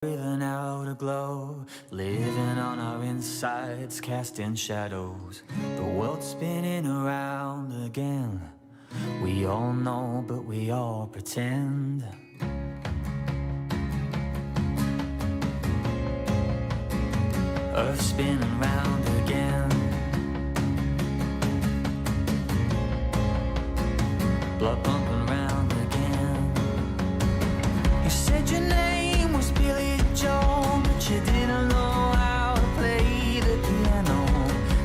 Breathing out a glow, living on our insides, casting shadows. The world's spinning around again. We all know, but we all pretend. Earth spinning round again. Blood pumping round again. You said your name was Billy Joe, but you didn't know how to play the piano.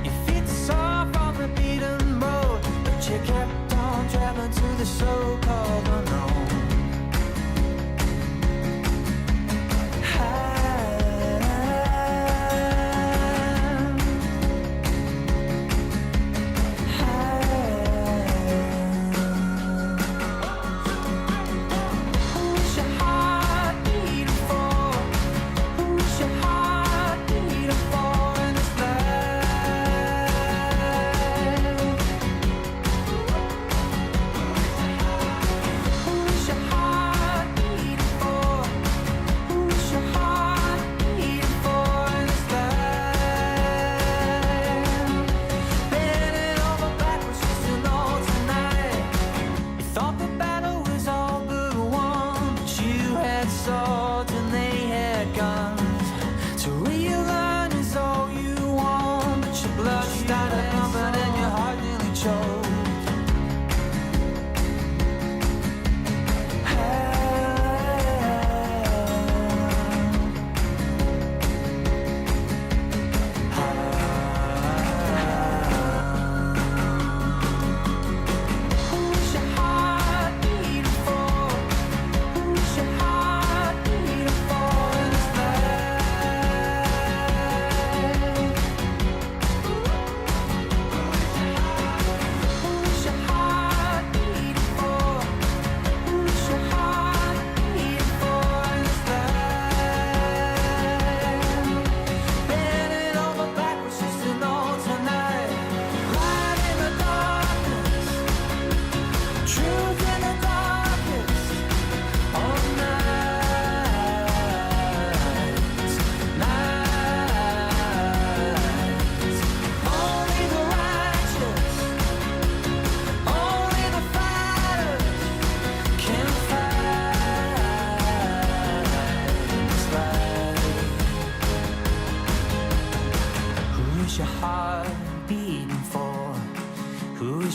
Your feet saw from the beaten road, but you kept on traveling to the so-called unknown.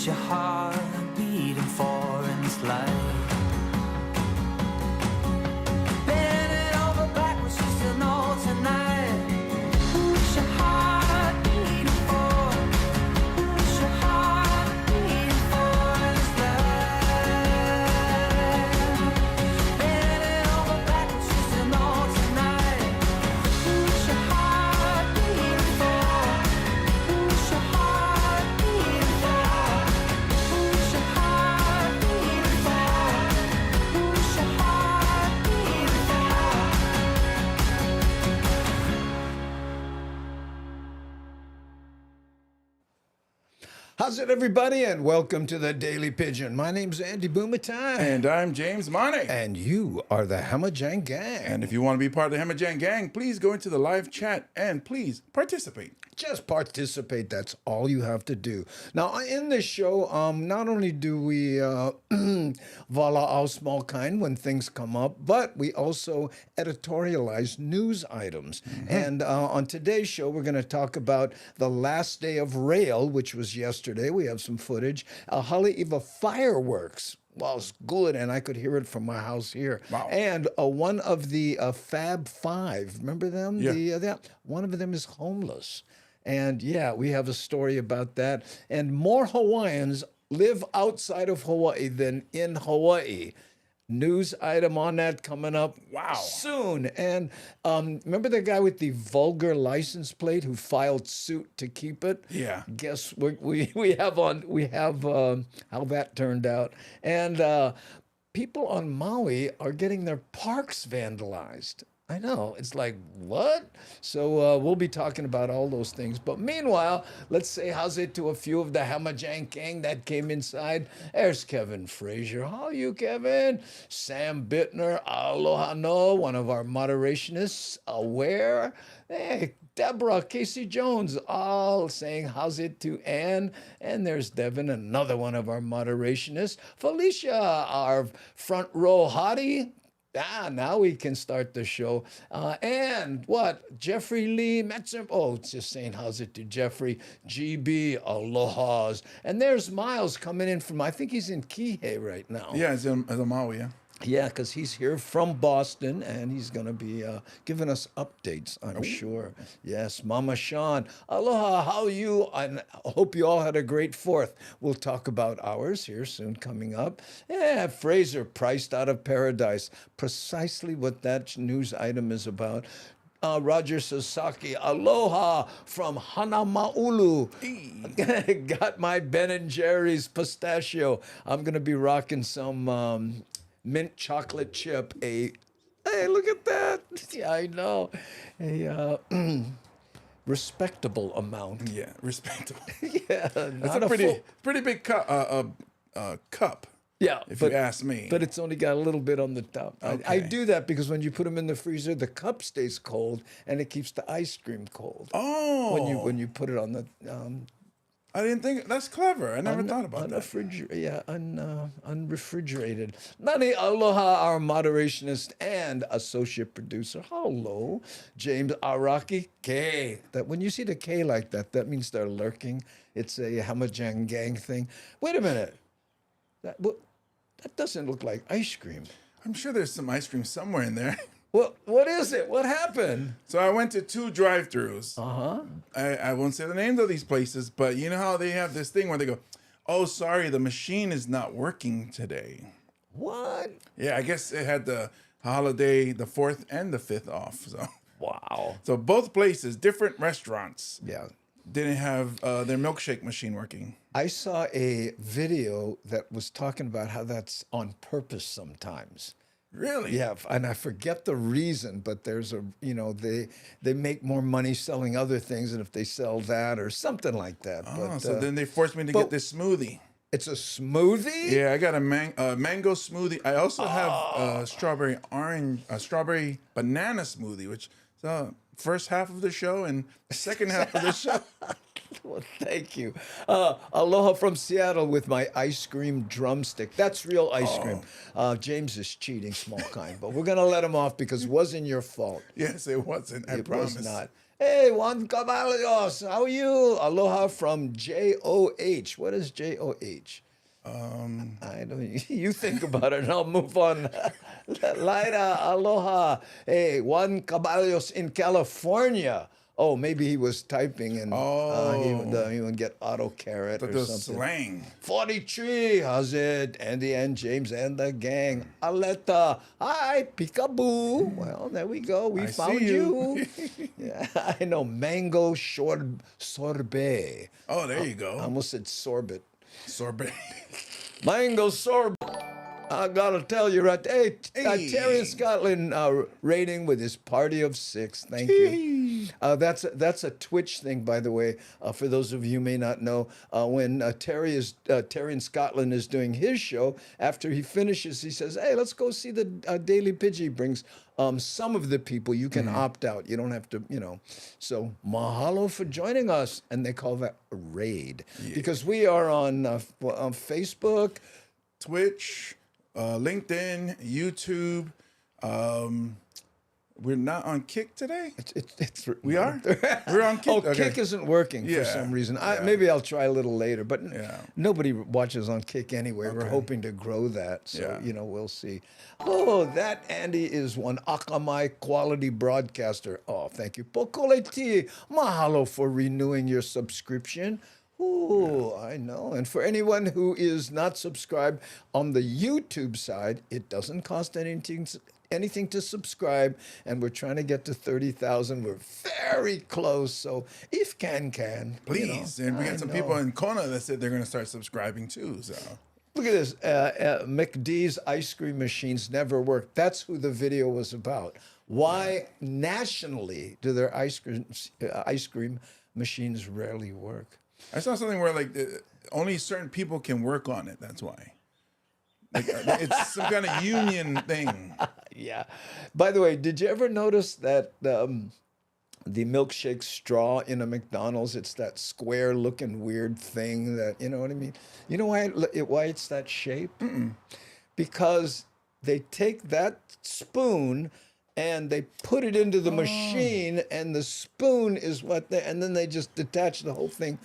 Your heart beating for in this life. Bending over backwards just to know tonight. Who's your heart beating for? Who's your heart beating for in this life? Bending over backwards just to know tonight. Who's your heart beating for? Who's your heart beating for? How's it, everybody, and welcome to the Daily Pidgin. My name's Andy Bumatai. And I'm James Money. And you are the Hamajang Gang. And if you want to be part of the Hamajang Gang, please go into the live chat and please participate. Just participate. That's all you have to do. Now, in this show, not only do we vala our small kind when things come up, but we also editorialize news items. And on today's show, we're going to talk about the last day of rail, which was yesterday. We have some footage. Hawai'i fireworks. Well, it's good, and I could hear it from my house here. Wow. And one of the Fab Five, remember them? Yeah. One of them is homeless. And yeah, we have a story about that. And more Hawaiians live outside of Hawaii than in Hawaii. News item on that coming up soon. And remember the guy with the vulgar license plate who filed suit to keep it? Yeah. Guess we have how that turned out. And people on Maui are getting their parks vandalized. I know. It's like, what? So we'll be talking about all those things. But meanwhile, let's say how's it to a few of the Hamajang gang that came inside. There's Kevin Frazier. How are you, Kevin? Sam Bittner. Aloha no, one of our moderationists. Aware. Hey, Deborah, Casey Jones, all saying how's it to Ann. And there's Devin, another one of our moderationists. Felicia, our front row hottie. Now we can start the show. And what? Jeffrey Lee Metzer. Oh, it's just saying how's it to Jeffrey. GB, alohas. And there's Miles coming in from, I think he's in Kihei right now. Yeah, it's in Maui, yeah. Yeah, because he's here from Boston, and he's going to be giving us updates, I'm sure. Yes, Mama Sean. Aloha, how are you? I hope you all had a great 4th. We'll talk about ours here soon coming up. Yeah, Fraser, priced out of paradise. Precisely what that news item is about. Roger Sasaki, aloha from Hanamaulu. Got my Ben & Jerry's pistachio. I'm going to be rocking some... mint chocolate chip, hey, look at that. Yeah, I know. A respectable amount. Yeah, respectable. Yeah, That's a pretty big cup. Yeah, if you ask me. But it's only got a little bit on the top. Okay. I do that because when you put them in the freezer, the cup stays cold and it keeps the ice cream cold. Oh. When you put it on the I didn't think that's clever. I never thought about that. Unrefrigerated. Nani aloha, our moderationist and associate producer. Hello, James Araki K. That when you see the K like that, that means they're lurking. It's a Hamajang gang thing. Wait a minute. That doesn't look like ice cream. I'm sure there's some ice cream somewhere in there. What is it? What happened? So I went to 2 drive-thrus. Uh-huh. I won't say the names of these places, but you know how they have this thing where they go, oh, sorry, the machine is not working today. What? Yeah, I guess it had the holiday, the 4th and the 5th off. So Wow. So both places, different restaurants, Yeah. didn't have their milkshake machine working. I saw a video that was talking about how that's on purpose sometimes. Really? Yeah, and I forget the reason, but there's they make more money selling other things than if they sell that or something like that. Oh, but, so then they forced me to get this smoothie. It's a smoothie? Yeah, I got a mango smoothie. I also have a strawberry banana smoothie, which is the first half of the show and second half of the show. Well, thank you. Aloha from Seattle with my ice cream drumstick. That's real ice cream. James is cheating, small kind, but we're going to let him off because it wasn't your fault. Yes, it wasn't. I promise. It was not. Hey, Juan Caballos, how are you? Aloha from JOH. What is JOH? I don't. You think about it, and I'll move on. Laida, aloha. Hey, Juan Caballos in California. Oh, maybe he was typing and he would get autocorrect or something. Slang. 43, how's it? Andy and James and the gang. Aleta, hi, peekaboo. Well, there we go. We found you. Yeah, I know. Mango sorbet. Oh, there you go. I almost said sorbet. Sorbet. Mango sorbet. I gotta tell you right there. Hey, Terry in Scotland rating with his party of 6. Thank you. That's a Twitch thing, by the way. For those of you who may not know, when Terry in Scotland is doing his show, after he finishes, he says, "Hey, let's go see the Daily Pidgin." He brings some of the people. You can opt out. You don't have to, So mahalo for joining us, and they call that a raid because we are on Facebook, Twitch. LinkedIn, YouTube. We're not on Kick today. We are. We're on Kick. Oh, Kick isn't working for some reason. Maybe I'll try a little later. But nobody watches on Kick anyway. Okay. We're hoping to grow that. So we'll see. Oh, that Andy is one Akamai quality broadcaster. Oh, thank you. Pokoleti, mahalo for renewing your subscription. Ooh, I know. And for anyone who is not subscribed on the YouTube side, it doesn't cost anything to subscribe. And we're trying to get to 30,000. We're very close. So if can. Please. And we got some people in Kona that said they're going to start subscribing too. So look at this. McD's ice cream machines never work. That's who the video was about. Why nationally do their ice cream machines rarely work? I saw something where like only certain people can work on it. That's why. Like, it's some kind of union thing. Yeah. By the way, did you ever notice that the milkshake straw in a McDonald's, it's that square looking weird thing that, you know what I mean? You know why it's that shape? Because they take that spoon and they put it into the machine, and the spoon is and then they just detach the whole thing.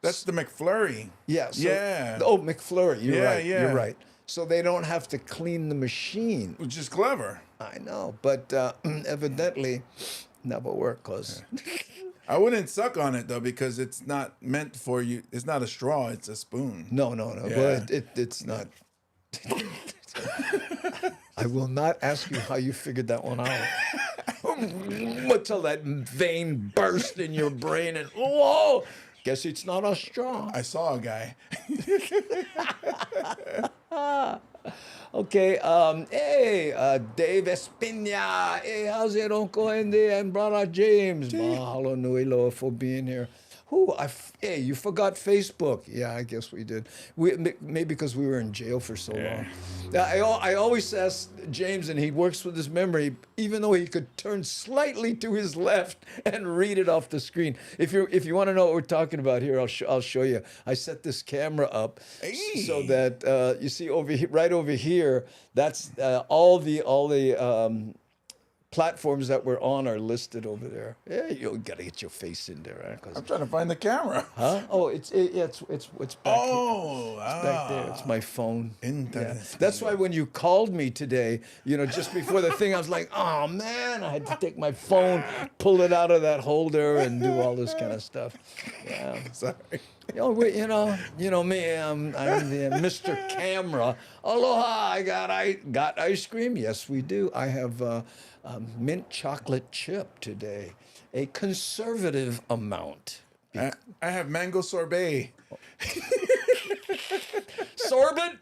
That's the McFlurry. Yeah. Yeah. Oh, McFlurry. You're right. Yeah. You're right. So they don't have to clean the machine. Which is clever. I know, but evidently never work, cause I wouldn't suck on it though, because it's not meant for you. It's not a straw. It's a spoon. no. Yeah. But it's not. I will not ask you how you figured that one out. Until that vein burst in your brain and whoa, guess it's not a straw. I saw a guy. Okay, hey, Dave Espina. Hey, how's it, Uncle Andy and Brother James? Mahalo nui loa for being here. Hey, you forgot Facebook. Yeah, I guess we did. Maybe because we were in jail for so long. I always ask James, and he works with his memory, even though he could turn slightly to his left and read it off the screen. If you want to know what we're talking about here, I'll show you. I set this camera up so that you see right over here. That's all the platforms that we're on are listed over there. Yeah, you gotta get your face in there, right? 'Cause- I'm trying to find the camera. huh? Oh, it's back here. It's back there. It's my phone. Interesting. That's why when you called me today, just before the thing, I was like, oh man, I had to take my phone, pull it out of that holder, and do all this kind of stuff. Yeah. Sorry. You know me. I'm the Mr. Camera. Aloha! I got ice cream. Yes, we do. I have mint chocolate chip today, a conservative amount. I have mango sorbet. Sorbet?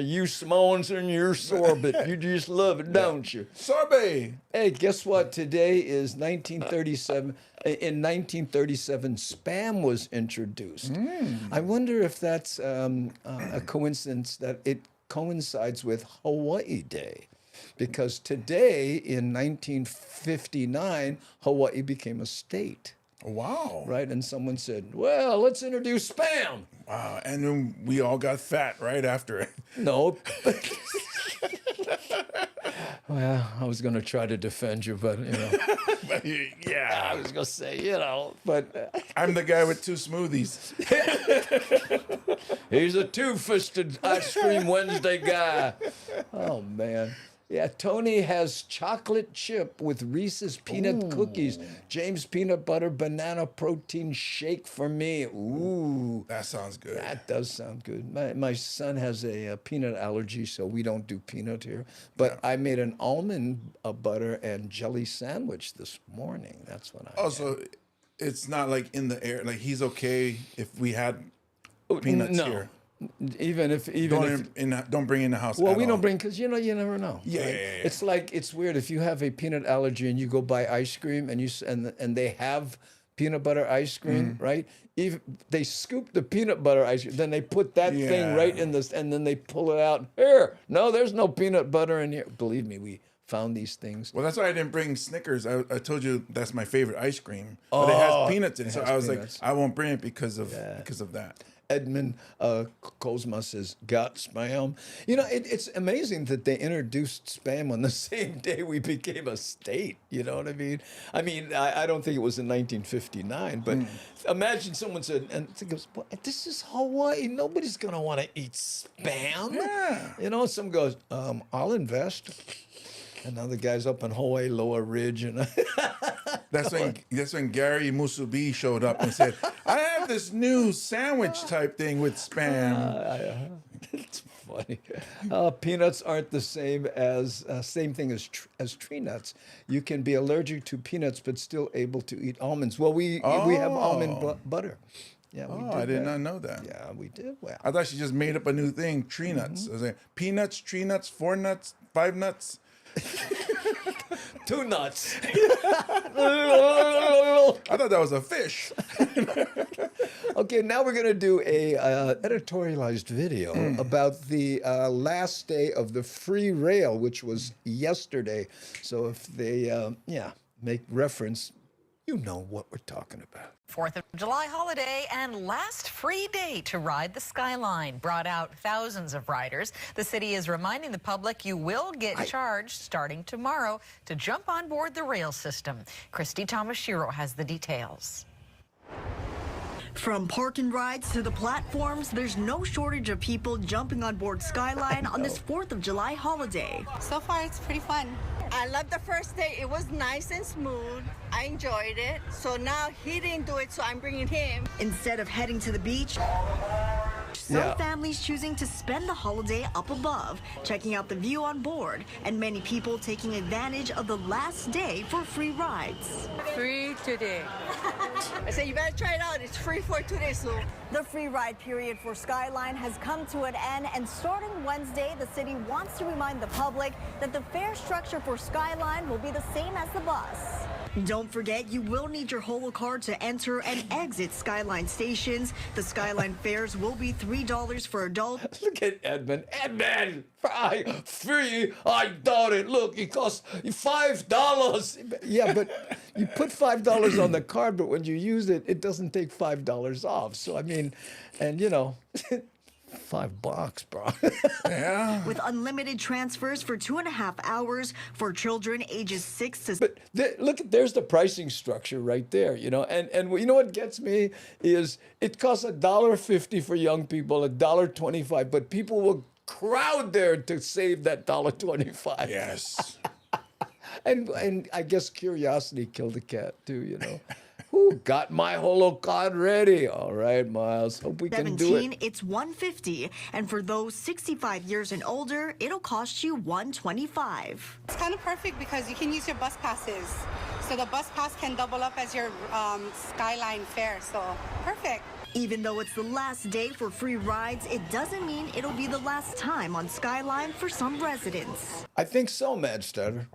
You Samoans and your sorbet. You just love it, don't you? Sorbet. Hey, guess what? Today is 1937. In 1937, Spam was introduced. I wonder if that's a coincidence that it coincides with Hawaii Day. Because today, in 1959, Hawaii became a state. Wow. Right? And someone said, well, let's introduce Spam. Wow. And then we all got fat right after it. No. Well, I was going to try to defend you, but, Yeah. I was going to say, but I'm the guy with 2 smoothies. he's a two-fisted ice cream Wednesday guy. Oh, man. Yeah, Tony has chocolate chip with Reese's peanut cookies. James peanut butter banana protein shake for me. Ooh. That sounds good. That does sound good. My son has a peanut allergy, so we don't do peanut here. But I made an almond butter and jelly sandwich this morning. That's what I had. So it's not like in the air. Like he's okay if we had peanuts here. Even if Don't bring in the house. well, we at don't all. bring because you never know. Yeah, right? yeah, yeah. It's like it's weird if you have a peanut allergy and you go buy ice cream and they have peanut butter ice cream, right? Even they scoop the peanut butter ice cream, then they put that thing right in this, and then they pull it out. Here, no, there's no peanut butter in here. Believe me, we found these things. Well, that's why I didn't bring Snickers. I told you that's my favorite ice cream, but it has peanuts in it. So I was peanuts. like, I won't bring it because of that. Edmund Kozma says, got Spam. It's amazing that they introduced Spam on the same day we became a state. You know what I mean? I don't think it was in 1959, but imagine someone said, and it goes, well, this is Hawaii. Nobody's going to want to eat Spam. Yeah. Some goes, I'll invest. And now the guy's up in Hawaii, Lower Ridge, and That's when Gary Musubi showed up and said, I have this new sandwich type thing with Spam. it's funny. Peanuts aren't the same thing as tree nuts. You can be allergic to peanuts, but still able to eat almonds. Well, we have almond butter. Yeah, we did. I did not know that. Yeah, we did. Well, I thought she just made up a new thing, tree nuts. I was like, peanuts, tree nuts, 4 nuts, 5 nuts. Two nuts. I thought that was a fish. Okay, now we're going to do a editorialized video about the last day of the free rail, which was yesterday. So if they, make reference, you know what we're talking about. 4th of July holiday and last free day to ride the Skyline brought out thousands of riders. The city is reminding the public you will get charged starting tomorrow to jump on board the rail system. Christy Tomashiro has the details. From park and rides to the platforms, there's no shortage of people jumping on board Skyline on this 4th of July holiday. So far, it's pretty fun. I loved the first day. It was nice and smooth. I enjoyed it. So now he didn't do it, so I'm bringing him. Instead of heading to the beach, some families choosing to spend the holiday up above, checking out the view on board, and many people taking advantage of the last day for free rides. Free today. I said, you better try it out. It's free for today, so. The free ride period for Skyline has come to an end, and starting Wednesday, the city wants to remind the public that the fare structure for Skyline will be the same as the bus. Don't forget, you will need your Holo card to enter and exit Skyline stations. The Skyline fares will be $3 for adults. Look at Edmund. Edmund, free. I doubt it. Look, it costs $5. Yeah, but you put $5 on the card, but when you use it, it doesn't take $5 off. So, I mean, and you know, $5, bro. Yeah. With unlimited transfers for 2.5 hours for children ages 6 to... But look, there's the pricing structure right there, you know. And you know what gets me is it costs $1.50 for young people, $1.25, but people will crowd there to save that $1.25. Yes. And I guess curiosity killed the cat too, you know. Who got my Holo card ready? All right, Miles. Hope we can do 17, it. it's $150, and for those 65 years and older, it'll cost you $125. It's kind of perfect because you can use your bus passes. So the bus pass can double up as your Skyline fare. So perfect. Even though it's the last day for free rides, it doesn't mean it'll be the last time on Skyline for some residents. I think so, Mad Stutter.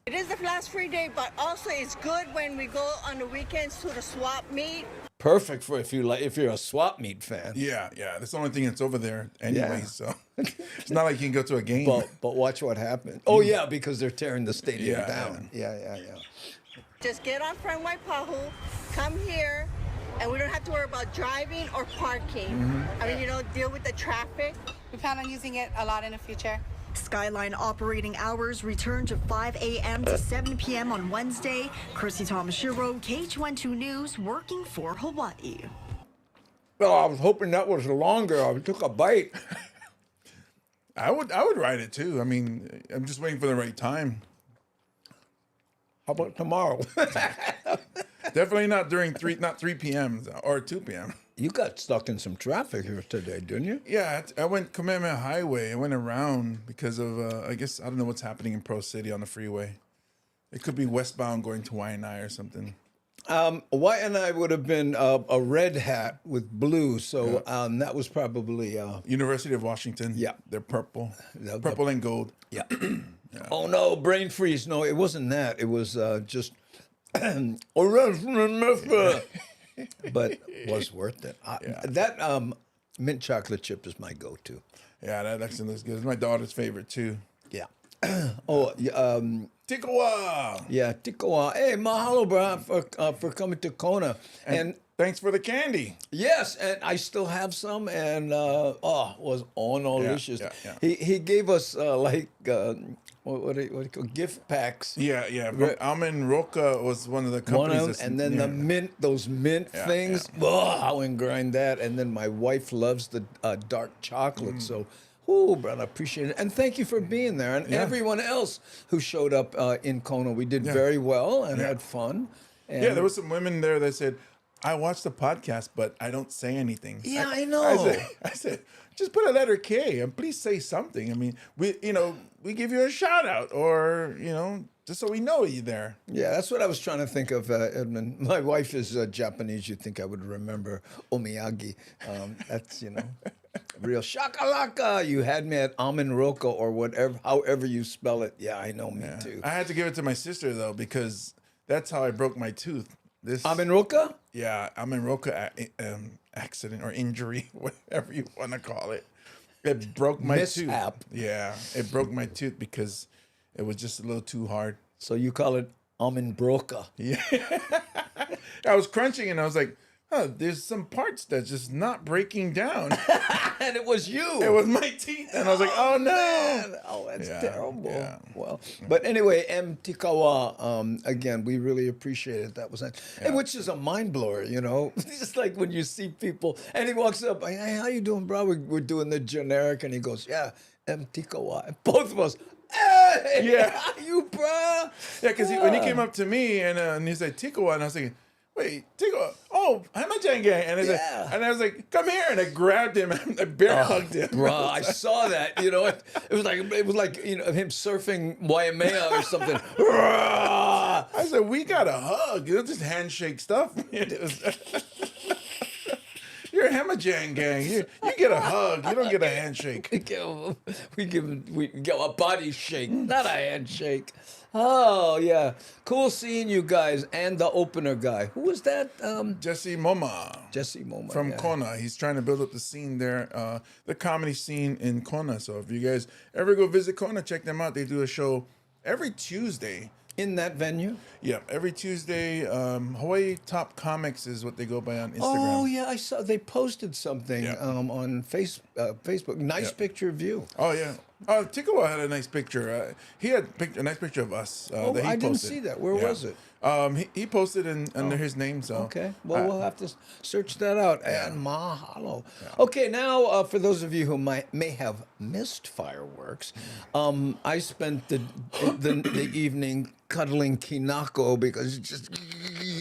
It is the last free day, but also it's good when we go on the weekends to the swap meet. Perfect for if you're a swap meet fan. Yeah, yeah. That's the only thing that's over there anyway. Yeah. So it's not like you can go to a game. But watch what happens. Oh yeah, because they're tearing the stadium Yeah, down. Yeah. Just get on from Waipahu, come here, and we don't have to worry about driving or parking. I mean, you know, deal with the traffic. We plan on using it a lot in the future. Skyline operating hours return to 5 a.m. to 7 p.m. on Wednesday. Chrissy Tomashiro, KH12 News, working for Hawaii. Well, I was hoping that was longer. I took a bite. I would ride it too. I mean, I'm just waiting for the right time. How about tomorrow? Definitely not during 3 p.m. or 2 p.m. You got stuck in some traffic here today, didn't you? Yeah, I went Kamehameha Highway. I went around because of, I guess, I don't know what's happening in Pro City on the freeway. It could be westbound going to Waianae or something. Waianae would have been a red hat with blue, so that was probably... University of Washington. Yeah. They're purple. Purple and gold. Yeah. Oh, no, brain freeze. No, it wasn't that. It was just... But it was worth it. That mint chocolate chip is my go-to. Yeah, that actually looks good. It's my daughter's favorite too. Yeah. Tikawa! Yeah, tikoa. Hey, mahalo, bro, for coming to Kona. And thanks for the candy. yes, and I still have some, and it was delicious. yeah. He gave us what do you call gift packs. Yeah. Almond Roca was one of the companies. And then those mint things. Yeah. Oh, how and grind that. And then my wife loves the dark chocolate. So, brother, I appreciate it. And thank you for being there. And everyone else who showed up in Kona. We did very well and had fun. And Yeah, there was some women there that said, I watch the podcast, but I don't say anything. Yeah, I know. I said, just put a letter K and please say something. I mean, we give you a shout out or, just so we know you're there. Yeah, that's what I was trying to think of, Edmund. My wife is Japanese. You'd think I would remember omiyagi. That's, real shakalaka. You had me at amen roko or whatever, however you spell it. Yeah, I know, me too. I had to give it to my sister, though, because that's how I broke my tooth. This Amen roka? Yeah, amen roka accident or injury, whatever you want to call it. It broke my Mishap. tooth. Yeah, it broke my tooth because it was just a little too hard. So you call it amen broka. Yeah. I was crunching and I was like, there's some parts that's just not breaking down. And it was you. It was my teeth. And I was like, oh no. Man. Oh, that's terrible. Yeah. Well, but anyway, M. Tikawa, again, we really appreciate it. That was nice. And which is a mind blower, Just like when you see people, and he walks up, hey, how you doing, bro? We're doing the generic, and he goes, yeah, M. Tikawa. And both of us, hey, Yeah. you, bro. Yeah, because when he came up to me and he said Tikawa, and I was thinking, wait, Tikawa, oh, Hamajan gang. And I was like, come here. And I grabbed him and I bear hugged him. Bro, I saw that. It was like him surfing Waimea or something. I said, we got a hug. Just handshake stuff. You're a Hamajan gang. You get a hug. You don't get a handshake. We give a body shake, not a handshake. Oh yeah, cool seeing you guys and the opener guy. Who was that? Jesse Moma. Jesse Moma From Kona. He's trying to build up the scene there, the comedy scene in Kona. So if you guys ever go visit Kona, check them out. They do a show every Tuesday. In that venue? Yeah, every Tuesday. Hawaii Top Comics is what they go by on Instagram. Oh yeah, I saw they posted something on Facebook. Nice picture of you. Oh yeah. Tikawa had a nice picture. He had a nice picture of us that he posted. I didn't see that. Where was it? He posted under his name. So okay. Well, we'll have to search that out. And mahalo. Yeah. Okay, now for those of you who may have missed fireworks, I spent the evening cuddling Kinako because just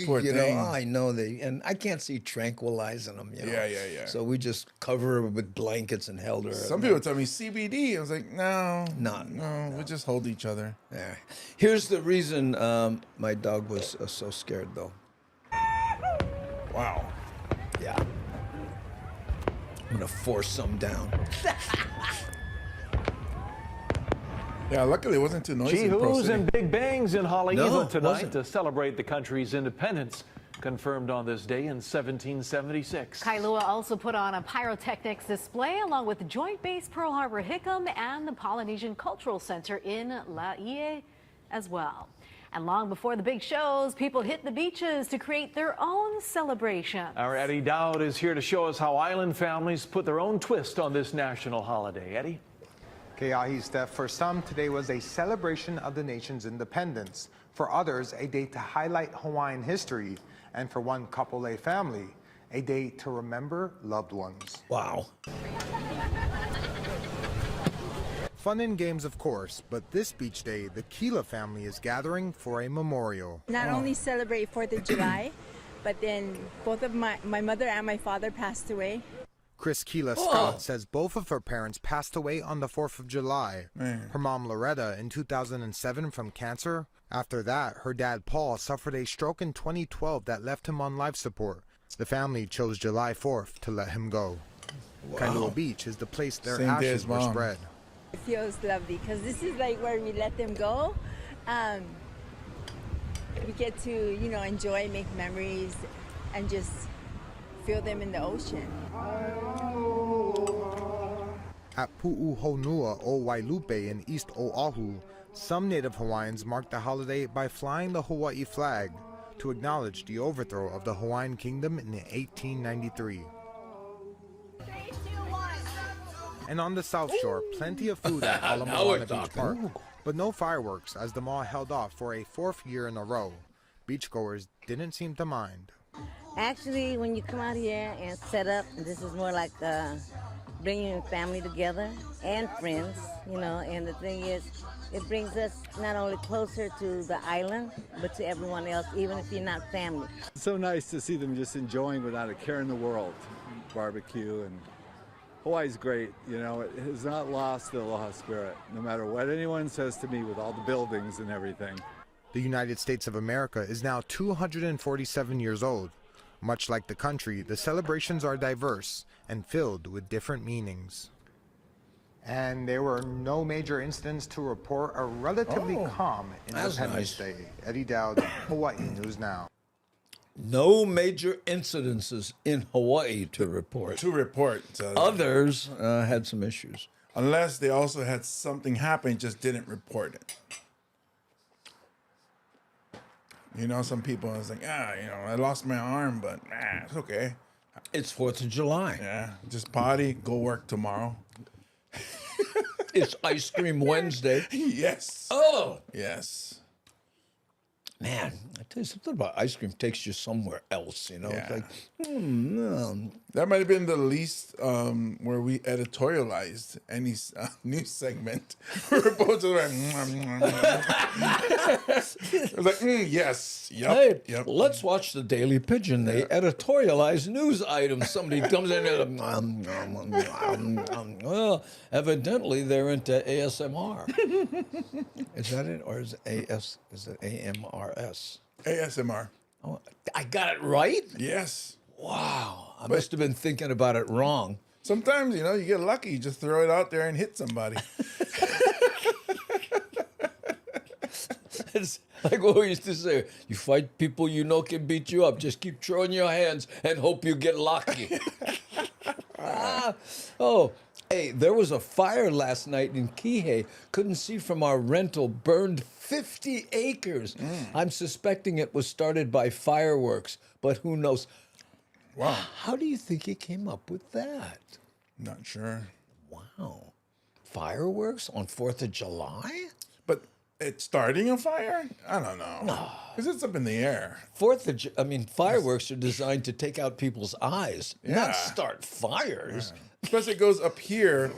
I know and I can't see tranquilizing them. Yeah. So we just cover her with blankets and held her. Some people tell me CBD. I was like, no, we just hold each other. Yeah. Here's the reason my dog was so scared, though. Wow. Yeah. I'm gonna force some down. Yeah, luckily it wasn't too noisy. Chihus and Big Bangs in Haleiwa tonight wasn't. to celebrate the country's independence, confirmed on this day in 1776. Kailua also put on a pyrotechnics display along with Joint Base Pearl Harbor Hickam and the Polynesian Cultural Center in Laie as well. And long before the big shows, people hit the beaches to create their own celebration. Our Eddie Dowd is here to show us how island families put their own twist on this national holiday. Eddie? Keahi, Steph, for some, today was a celebration of the nation's independence. For others, a day to highlight Hawaiian history. And for one Kapolei family, a day to remember loved ones. Wow. Fun and games, of course, but this beach day, the Kila family is gathering for a memorial. Not only celebrate 4th of July, but then both of my mother and my father passed away. Chris Kila Scott says both of her parents passed away on the 4th of July. Her mom Loretta in 2007 from cancer. After that, her dad Paul suffered a stroke in 2012 that left him on life support. The family chose July 4th to let him go. Kailua Beach is the place their ashes were spread. It feels lovely because this is like where we let them go. We get to, enjoy, make memories, and just feel them in the ocean. At Pu'uhonua o Wailupe in East Oahu, some Native Hawaiians marked the holiday by flying the Hawaii flag to acknowledge the overthrow of the Hawaiian Kingdom in 1893. And on the South Shore, plenty of food at Ala Moana Beach Park, but no fireworks as the mall held off for a 4th year in a row. Beachgoers didn't seem to mind. Actually, when you come out here and set up, this is more like bringing family together and friends, and the thing is, It brings us not only closer to the island, but to everyone else, even if you're not family. It's so nice to see them just enjoying without a care in the world. Barbecue, and Hawaii's great. You know, it has not lost the aloha spirit, no matter what anyone says to me with all the buildings and everything. The United States of America is now 247 years old. Much like the country, the celebrations are diverse and filled with different meanings. And there were no major incidents to report. A relatively calm Independence Day. Eddie Dowd, Hawaii News Now. No major incidences in Hawaii to report. So others had some issues. Unless they also had something happen, just didn't report it. You know, some people was like, I lost my arm, but it's okay. It's 4th of July. Yeah, just party, go work tomorrow. It's Ice Cream Wednesday. Yes. Oh. Yes. Man, I tell you something about ice cream takes you somewhere else, you know? Yeah. It's like, That might have been the least where we editorialized any news segment. We were both just like, it was like, yes, hey, yep. let's watch the Daily Pidgin. They editorialize news items. Somebody comes in and, well, evidently they're into ASMR. Is that it? Or is it AMRS? ASMR. Oh, I got it right? Yes. Wow. I must have been thinking about it wrong. Sometimes, you get lucky. You just throw it out there and hit somebody. It's like what we used to say, you fight people you know can beat you up. Just keep throwing your hands and hope you get lucky. Oh, hey, there was a fire last night in Kihei. Couldn't see from our rental. Burned 50 acres. I'm suspecting it was started by fireworks, but who knows? Wow. How do you think he came up with that? Not sure. Wow. Fireworks on 4th of July? But it's starting a fire? I don't know. No. Because it's up in the air. Fireworks are designed to take out people's eyes, not start fires. Yeah. Plus it goes up here.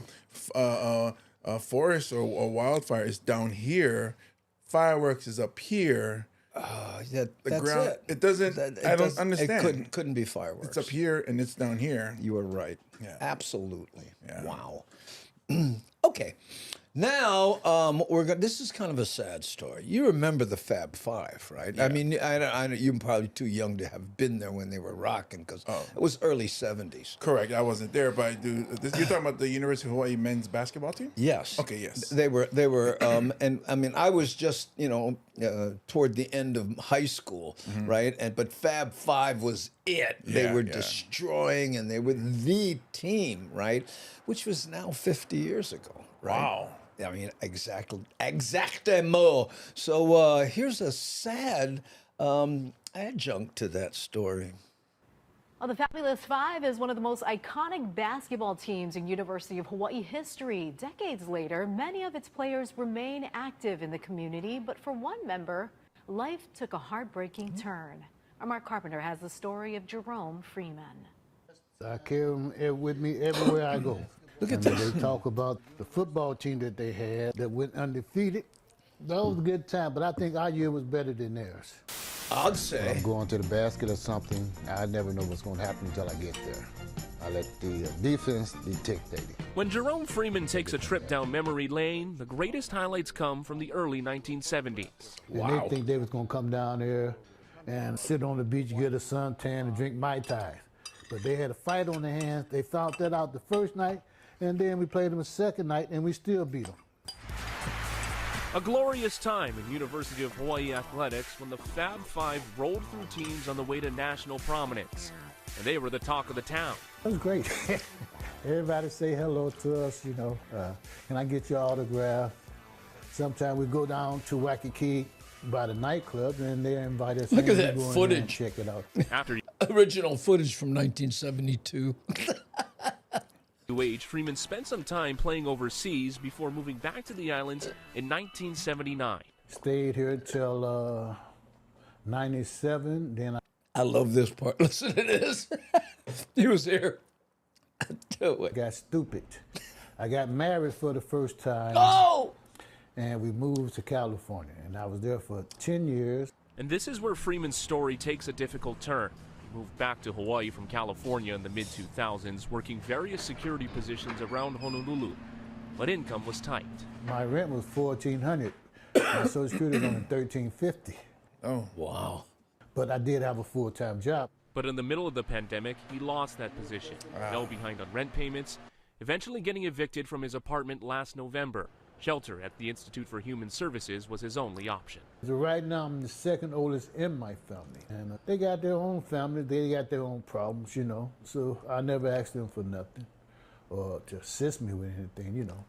Forest or wildfire is down here. Fireworks is up here. That's ground. It doesn't. I don't understand. It couldn't be fireworks. It's up here and it's down here. You are right. Yeah. Absolutely. Yeah. Wow. Okay. Now this is kind of a sad story. You remember the Fab Five, right? Yeah. I mean, I you're probably too young to have been there when they were rocking because it was early '70s. Correct. I wasn't there, but I do. You're talking about the University of Hawaii men's basketball team? Yes. Okay. Yes. They were, and I mean, I was just toward the end of high school, right? But Fab Five was it. They were destroying, and they were the team, right? Which was now 50 years ago. Right? Wow. I mean, exactamo. So here's a sad adjunct to that story. Well, the Fabulous Five is one of the most iconic basketball teams in University of Hawaii history. Decades later, many of its players remain active in the community, but for one member, life took a heartbreaking turn. Our Mark Carpenter has the story of Jerome Freeman. I carry him with me everywhere I go. Look at this. They talk about the football team that they had that went undefeated. That was a good time, but I think our year was better than theirs. I'd say. I'm going to the basket or something. I never know what's going to happen until I get there. I let the defense dictate it. When Jerome Freeman takes a trip down memory lane, the greatest highlights come from the early 1970s. And they think they was going to come down there and sit on the beach, get a suntan, and drink Mai Tai. But they had a fight on their hands. They found that out the first night, and then we played them a second night, and we still beat them. A glorious time in University of Hawaii athletics when the Fab Five rolled through teams on the way to national prominence. And they were the talk of the town. It was great. Everybody say hello to us, can I get your autograph? Sometimes we go down to Waikiki by the nightclub, and they invite us. Look at that footage. Check it out. Original footage from 1972. Age, Freeman spent some time playing overseas before moving back to the islands in 1979. Stayed here until 97. Then I love this part. Listen to this. He was here. Do it. Got stupid. I got married for the first time. Oh! and we moved to California. And I was there for 10 years. And this is where Freeman's story takes a difficult turn. He moved back to Hawaii from California in the mid-2000s, working various security positions around Honolulu. But income was tight. My rent was $1,400. My Social Security was only $1,350. Oh, wow. But I did have a full-time job. But in the middle of the pandemic, he lost that position. Fell behind on rent payments, eventually getting evicted from his apartment last November. Shelter at the Institute for Human Services was his only option. So right now, I'm the second oldest in my family. And they got their own family. They got their own problems, you know. So I never asked them for nothing or to assist me with anything, you know.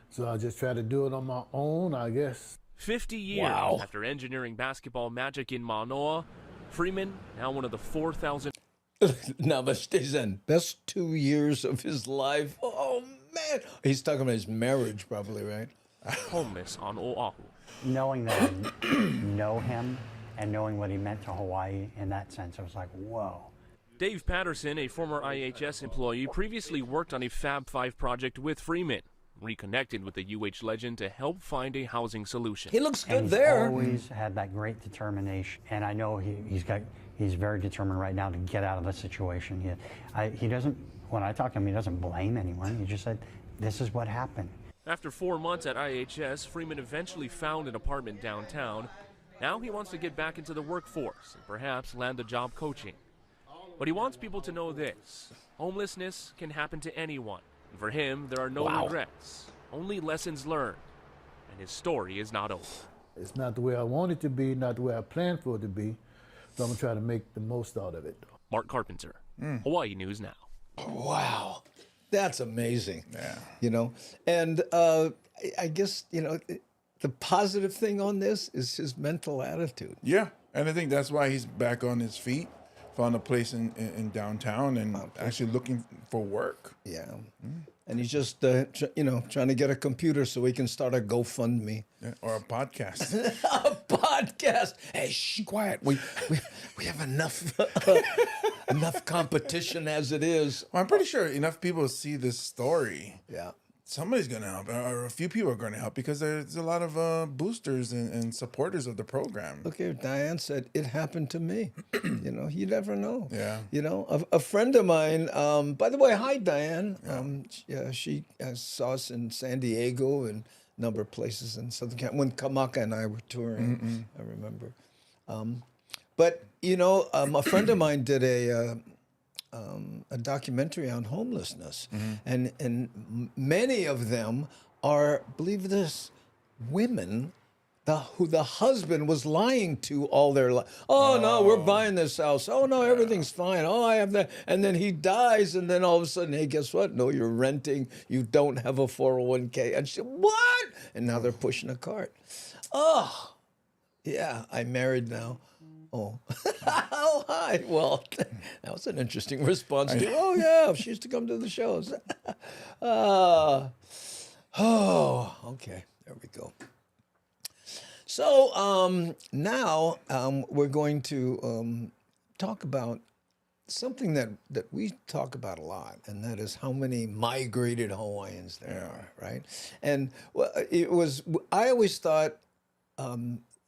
So I just try to do it on my own, I guess. 50 years after engineering basketball magic in Manoa, Freeman, now one of the 4,000. Namaste, best 2 years of his life. Oh, man. He's talking about his marriage, probably, right? Homeless on Oahu. Knowing that I know him and knowing what he meant to Hawaii in that sense, I was like, whoa. Dave Patterson, a former IHS employee, previously worked on a Fab 5 project with Freeman. Reconnected with the UH legend to help find a housing solution. He looks good and there. He's always had that great determination, and I know he's very determined right now to get out of the situation. He doesn't. When I talk to him, he doesn't blame anyone. He just said, "This is what happened." After 4 months at IHS, Freeman eventually found an apartment downtown. Now he wants to get back into the workforce and perhaps land a job coaching. But he wants people to know this: homelessness can happen to anyone. And for him, there are no regrets, only lessons learned. And his story is not over. It's not the way I want it to be, not the way I planned for it to be. So I'm going to try to make the most out of it. Mark Carpenter, Hawaii News Now. Wow. That's amazing. Yeah. You know, and I guess, you know, the positive thing on this is his mental attitude. Yeah. And I think that's why he's back on his feet. Found a place in downtown and actually looking for work. Yeah. And he's just, you know, trying to get a computer so he can start a GoFundMe. Yeah, or a podcast. A podcast. Hey, shh, quiet. We have enough enough competition as it is. Well, I'm pretty sure enough people see this story. Yeah. Somebody's going to help, or a few people are going to help, because there's a lot of boosters and supporters of the program. Look here, Diane said, it happened to me. You know, you never know. Yeah. You know, a friend of mine, by the way, hi, Diane. She saw us in San Diego and a number of places in Southern California when Kamaka and I were touring, I remember. But, you know, a friend of mine did a documentary on homelessness, and many of them are, believe this, women who the husband was lying to all their life. Oh, no, we're buying this house. Oh, no, everything's fine. Oh, I have that. And then he dies, and then all of a sudden, hey, guess what? No, you're renting. You don't have a 401k. And she said, what? And now they're pushing a cart. Oh, yeah, I'm married now. Oh, oh, hi. Well, that was an interesting response to, oh, yeah, she used to come to the shows. Oh, okay. There we go. So now we're going to talk about something that we talk about a lot, and that is how many migrated Hawaiians there are, right? And I always thought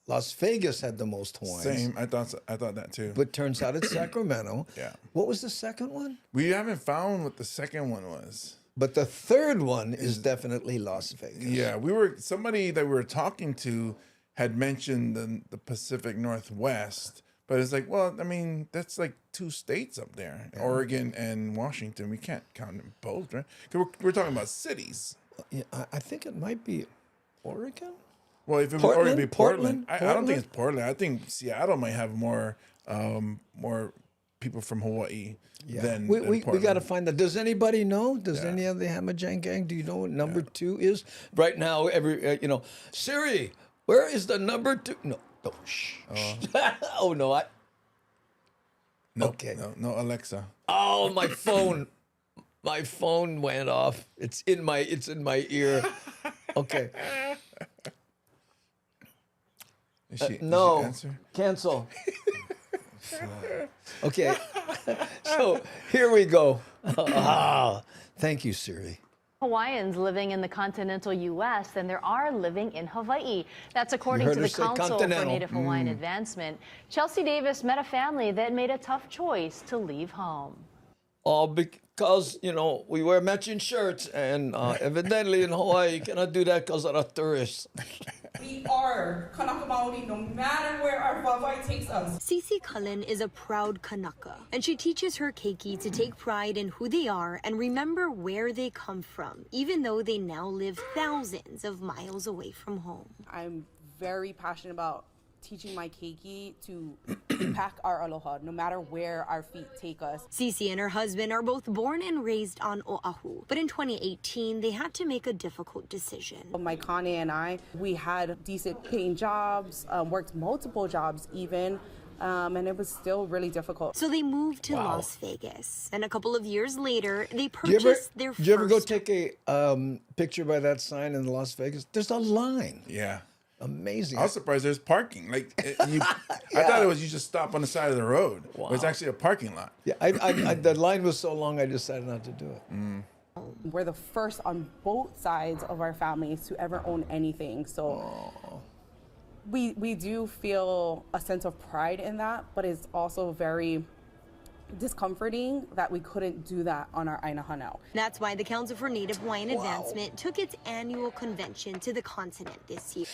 Las Vegas had the most Hawaiians. Same. I thought that too. But turns out it's Sacramento. Yeah. What was the second one? We haven't found what the second one was. But the third one is definitely Las Vegas. Yeah, somebody that we were talking to had mentioned the Pacific Northwest, but it's like, well, I mean, that's like 2 states up there, Oregon and Washington. We can't count them both, right? 'Cause we're talking about cities. Yeah, I think it might be Oregon. Well, if it would be Portland. I don't think it's Portland. I think Seattle might have more people from Hawaii than we Portland. got to find that. Does anybody know? Does any of the Hamajang gang? Do you know what number 2 is? Right now, Siri, where is the number 2? No, shh. Oh no, Nope, okay. No, Alexa. Oh, my phone. My phone went off. It's in my ear. Okay. No, answer? Cancel. Okay, so here we go. Thank you, Siri. Hawaiians living in the continental U.S. than there are living in Hawaii. That's according to the Council for Native Hawaiian Advancement. Chelsea Davis met a family that made a tough choice to leave home. All because, you know, we wear matching shirts, and evidently in Hawaii, you cannot do that because of the tourists. We are Kinako Maui, no matter where our Hawaii takes us. Cece Cullen is a proud Kanaka, and she teaches her keiki to take pride in who they are and remember where they come from, even though they now live thousands of miles away from home. I'm very passionate about teaching my keiki to pack our aloha, no matter where our feet take us. Cece and her husband are both born and raised on Oahu, but in 2018, they had to make a difficult decision. My Kane and I, we had decent paying jobs, worked multiple jobs even, and it was still really difficult. So they moved to Las Vegas, and a couple of years later, they purchased their first... Did you ever go take a picture by that sign in Las Vegas? There's a line. Yeah. Amazing. I was surprised there's parking. Like, I thought it was you just stop on the side of the road. Wow. But it's actually a parking lot. Yeah, the line was so long, I decided not to do it. We're the first on both sides of our families to ever own anything. So we do feel a sense of pride in that, but it's also very discomforting that we couldn't do that on our Aina Hanau. That's why the Council for Native Hawaiian Advancement took its annual convention to the continent this year.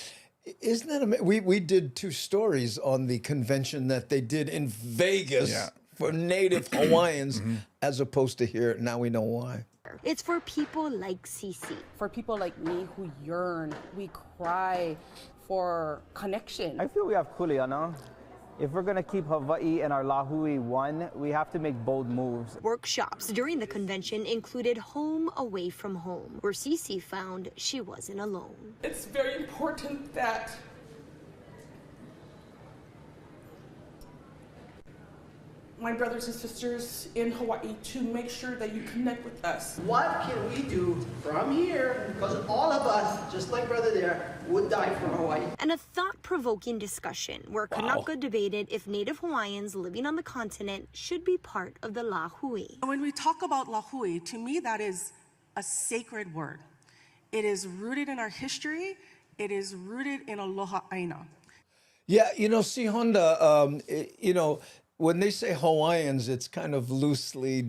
Isn't that amazing? We did 2 stories on the convention that they did in Vegas for Native Hawaiians as opposed to here. Now we know why. It's for people like Cece. For people like me who yearn, we cry for connection. I feel we have kuleana. If we're going to keep Hawaii and our lahui one, we have to make bold moves. Workshops during the convention included Home Away from Home, where Cece found she wasn't alone. It's very important that my brothers and sisters in Hawaii to make sure that you connect with us. What can we do from here? Because all of us, just like brother there, would die for Hawaii. And a thought-provoking discussion where Kanaka debated if Native Hawaiians living on the continent should be part of the lahui. When we talk about lahui, to me that is a sacred word. It is rooted in our history. It is rooted in aloha aina. Yeah, you know, see, Honda, you know, when they say Hawaiians, it's kind of loosely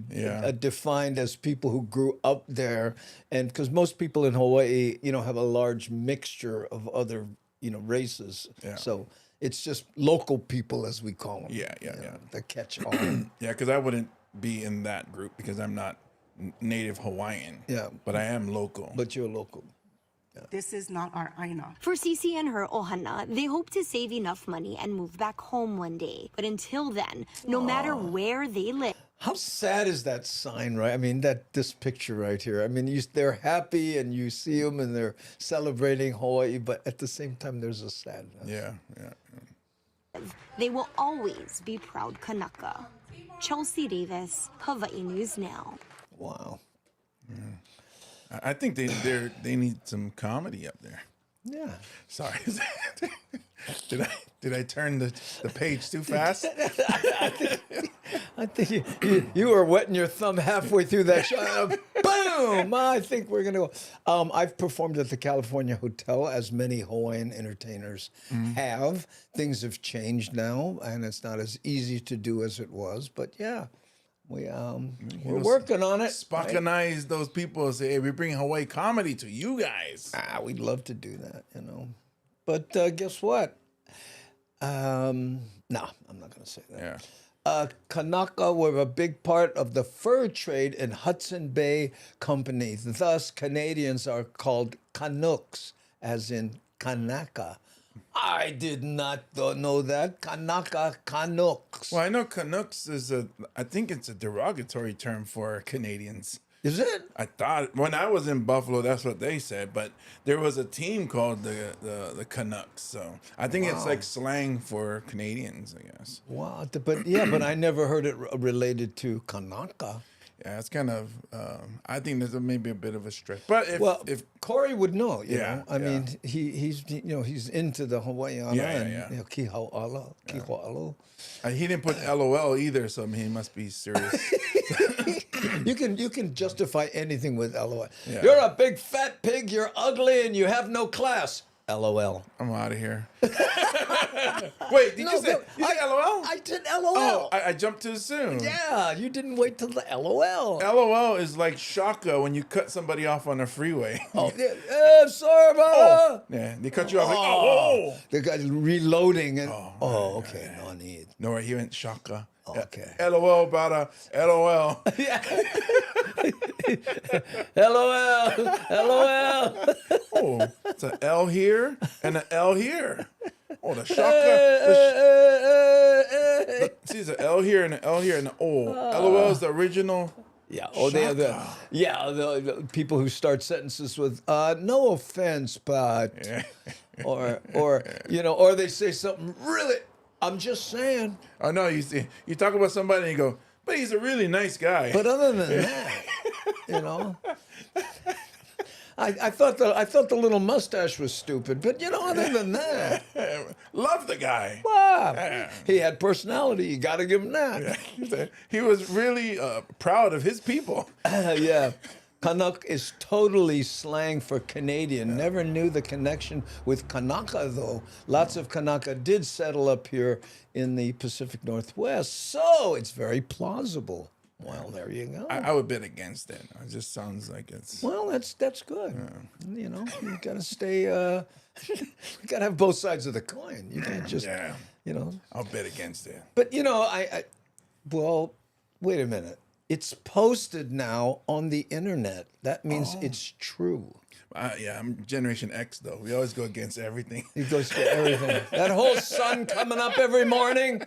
defined as people who grew up there. And because most people in Hawaii, you know, have a large mixture of other, you know, races. Yeah. So it's just local people, as we call them. Yeah. The catch-all. Yeah, because I wouldn't be in that group because I'm not native Hawaiian. Yeah. But I am local. But you're local. This is not our aina. For Cece and her ohana, they hope to save enough money and move back home one day. But until then, no matter where they live. How sad is that sign, right? I mean, this picture right here. I mean, they're happy and you see them and they're celebrating Hawaii, but at the same time, there's a sadness. Yeah. They will always be proud Kanaka. Chelsea Davis, Hawaii News Now. Wow. Yeah. I think they need some comedy up there. Yeah. Sorry. Did I turn the page too fast? I think you were wetting your thumb halfway through that shot. Boom! I think we're gonna go. I've performed at the California Hotel, as many Hawaiian entertainers have. Things have changed now, and it's not as easy to do as it was. But yeah. We're working on it. Spockanize those people and say, hey, we bring Hawaii comedy to you guys. We'd love to do that, you know. But guess what? No, I'm not going to say that. Yeah. Kanaka were a big part of the fur trade in Hudson Bay Company. Thus, Canadians are called Canucks, as in Kanaka. I did not know that. Kanaka, Canucks. Well, I know Canucks is I think it's a derogatory term for Canadians. Is it? I thought, when I was in Buffalo, that's what they said, but there was a team called the Canucks, so I think it's like slang for Canadians, I guess. Wow, but I never heard it related to Kanaka. Yeah, it's kind of. I think there's maybe a bit of a stretch, but if Corey would know, you know, I yeah. mean, he's he's into the Hawaiiana and yeah. you know, kiho'ala, kiho'alo. He didn't put LOL either, so I mean, he must be serious. You can justify anything with LOL. Yeah. You're a big fat pig. You're ugly and you have no class. LOL. I'm out of here. Wait, did you say LOL? I did LOL. Oh, I jumped too soon. Yeah, you didn't wait till the LOL. LOL is like shaka when you cut somebody off on a freeway. Oh, sorry about Oh, yeah, they cut you off like, oh. The guy's reloading and okay, no need. No, he went shaka. Okay. LOL about a LOL. Yeah. LOL. LOL. Oh, it's an L here and an L here. Oh, the shaka. See, there's an L here and an L here and an O. LOL is the original. Yeah. Oh, they are the people who start sentences with no offense, but or you know, or they say something really. I'm just saying. Oh no, you talk about somebody and you go, but he's a really nice guy. But other than that, you know, I thought the little mustache was stupid. But you know, other than that, love the guy. Wow, he had personality. You got to give him that. He was really proud of his people. Yeah. Canuck is totally slang for Canadian. Never knew the connection with Kanaka, though. Lots of Kanaka did settle up here in the Pacific Northwest, so it's very plausible. Well, there you go. I would bet against it. It just sounds like it's... Well, that's good. Yeah. You know, you got to stay... you got to have both sides of the coin. You can't just, you know... I'll bet against it. But, you know, well, wait a minute. It's posted now on the internet. That means it's true. Yeah, I'm Generation X, though. We always go against everything. He goes to everything. That whole sun coming up every morning,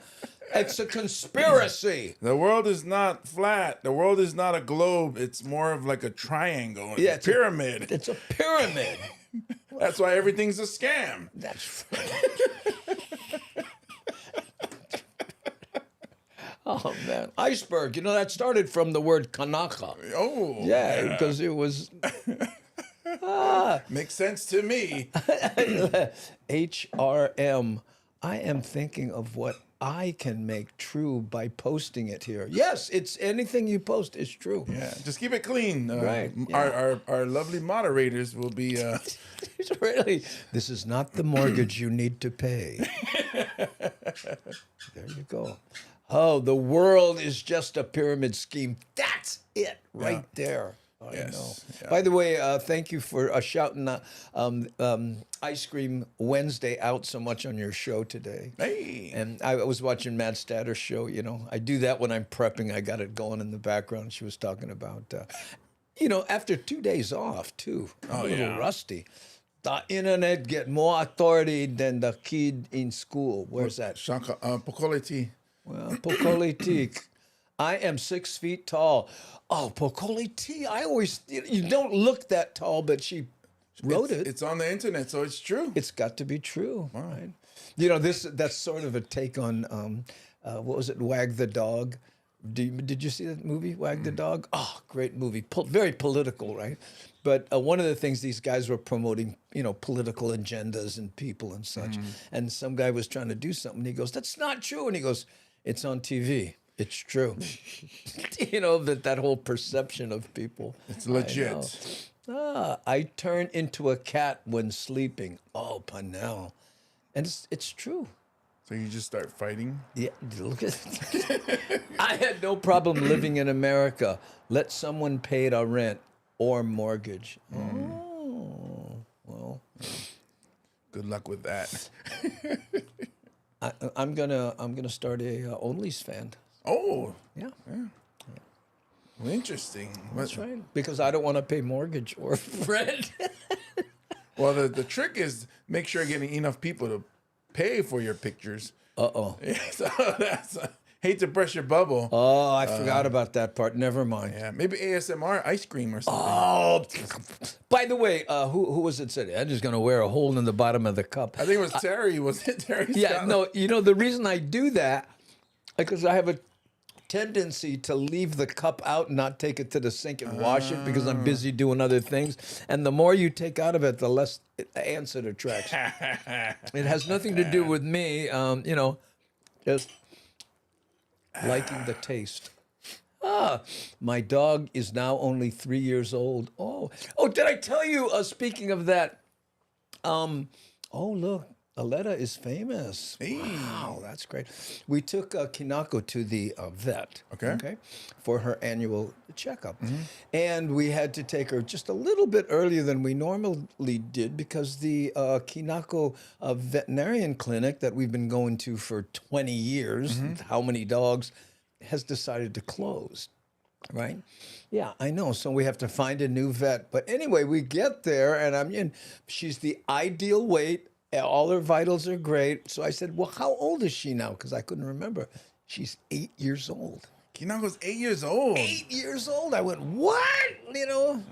it's a conspiracy. The world is not flat. The world is not a globe. It's more of like a triangle. Yeah, it's a pyramid. It's a pyramid. That's why everything's a scam. That's right. Oh, man. Iceberg, you know, that started from the word Kanaka. Oh. Yeah, because it was... Makes sense to me. HRM. I am thinking of what I can make true by posting it here. Yes, it's anything you post is true. Yeah, just keep it clean. Right. Yeah. Our lovely moderators will be... It's really, this is not the mortgage you need to pay. There you go. Oh, the world is just a pyramid scheme. That's it right there. I know. Yeah. By the way, thank you for shouting Ice Cream Wednesday out so much on your show today. Hey. And I was watching Matt Statter's show, you know. I do that when I'm prepping. I got it going in the background. She was talking about, you know, after 2 days off, too. I'm a little rusty. The internet get more authority than the kid in school. Where's that? Shaka, Pokoliti. Well, Pokoliti. I am 6 feet tall. Oh, Pokoliti. I always, you don't look that tall, but she wrote it. It's on the internet, so it's true. It's got to be true, right? You know, that's sort of a take on, what was it, Wag the Dog? Did you see that movie, Wag the Dog? Oh, great movie. Very political, right? But one of the things these guys were promoting, you know, political agendas and people and such. And some guy was trying to do something. He goes, that's not true. And he goes, it's on TV. It's true. You know, that whole perception of people. It's legit. I turn into a cat when sleeping. Oh, Panel. And it's true. So you just start fighting? Yeah, look at it. I had no problem living in America. Let someone pay the rent or mortgage. Oh, well. Good luck with that. I'm gonna start a OnlyFans. Oh, yeah. Well, interesting. That's right. Because I don't want to pay mortgage or rent. Well, the trick is make sure you're getting enough people to pay for your pictures. Uh-oh. So that's hate to burst your bubble. Oh, I forgot about that part. Never mind. Yeah, maybe ASMR ice cream or something. Oh, by the way, who was it said? I'm just going to wear a hole in the bottom of the cup. I think it was Terry. Was it Terry? Yeah, Scott? no, you know, the reason I do that, because I have tendency to leave the cup out and not take it to the sink and wash it because I'm busy doing other things. And the more you take out of it, the less ants it attracts. It has nothing to do with me, you know, just liking the taste. My dog is now only 3 years old. Oh, did I tell you, speaking of that, oh, look, Aletta is famous. Hey. Wow, that's great. We took Kinako to the vet, okay, for her annual checkup. And we had to take her just a little bit earlier than we normally did because the Kinako veterinarian clinic that we've been going to for 20 years, how many dogs, has decided to close, right? Yeah, I know. So we have to find a new vet. But anyway, we get there, and she's the ideal weight. All her vitals are great. So I said, well, how old is she now? Because I couldn't remember. She's 8 years old. Kinako's 8 years old. 8 years old. I went, what? You know?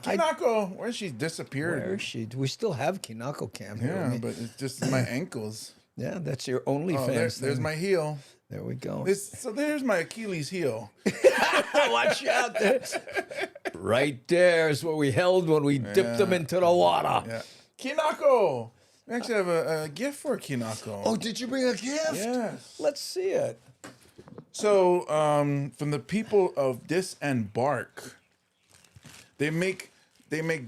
Kinako, where's she disappeared? Where is she? We still have Kinako Cam here. Yeah, but it's just my ankles. Yeah, that's your OnlyFans. There's my heel. There we go. So there's my Achilles heel. Watch out. There. Right there is where we held when we dipped them into the water. Yeah. Kinako. We actually have a gift for Kinako. Oh, did you bring a gift? Yes. Let's see it. So, from the people of Dis and Bark, they make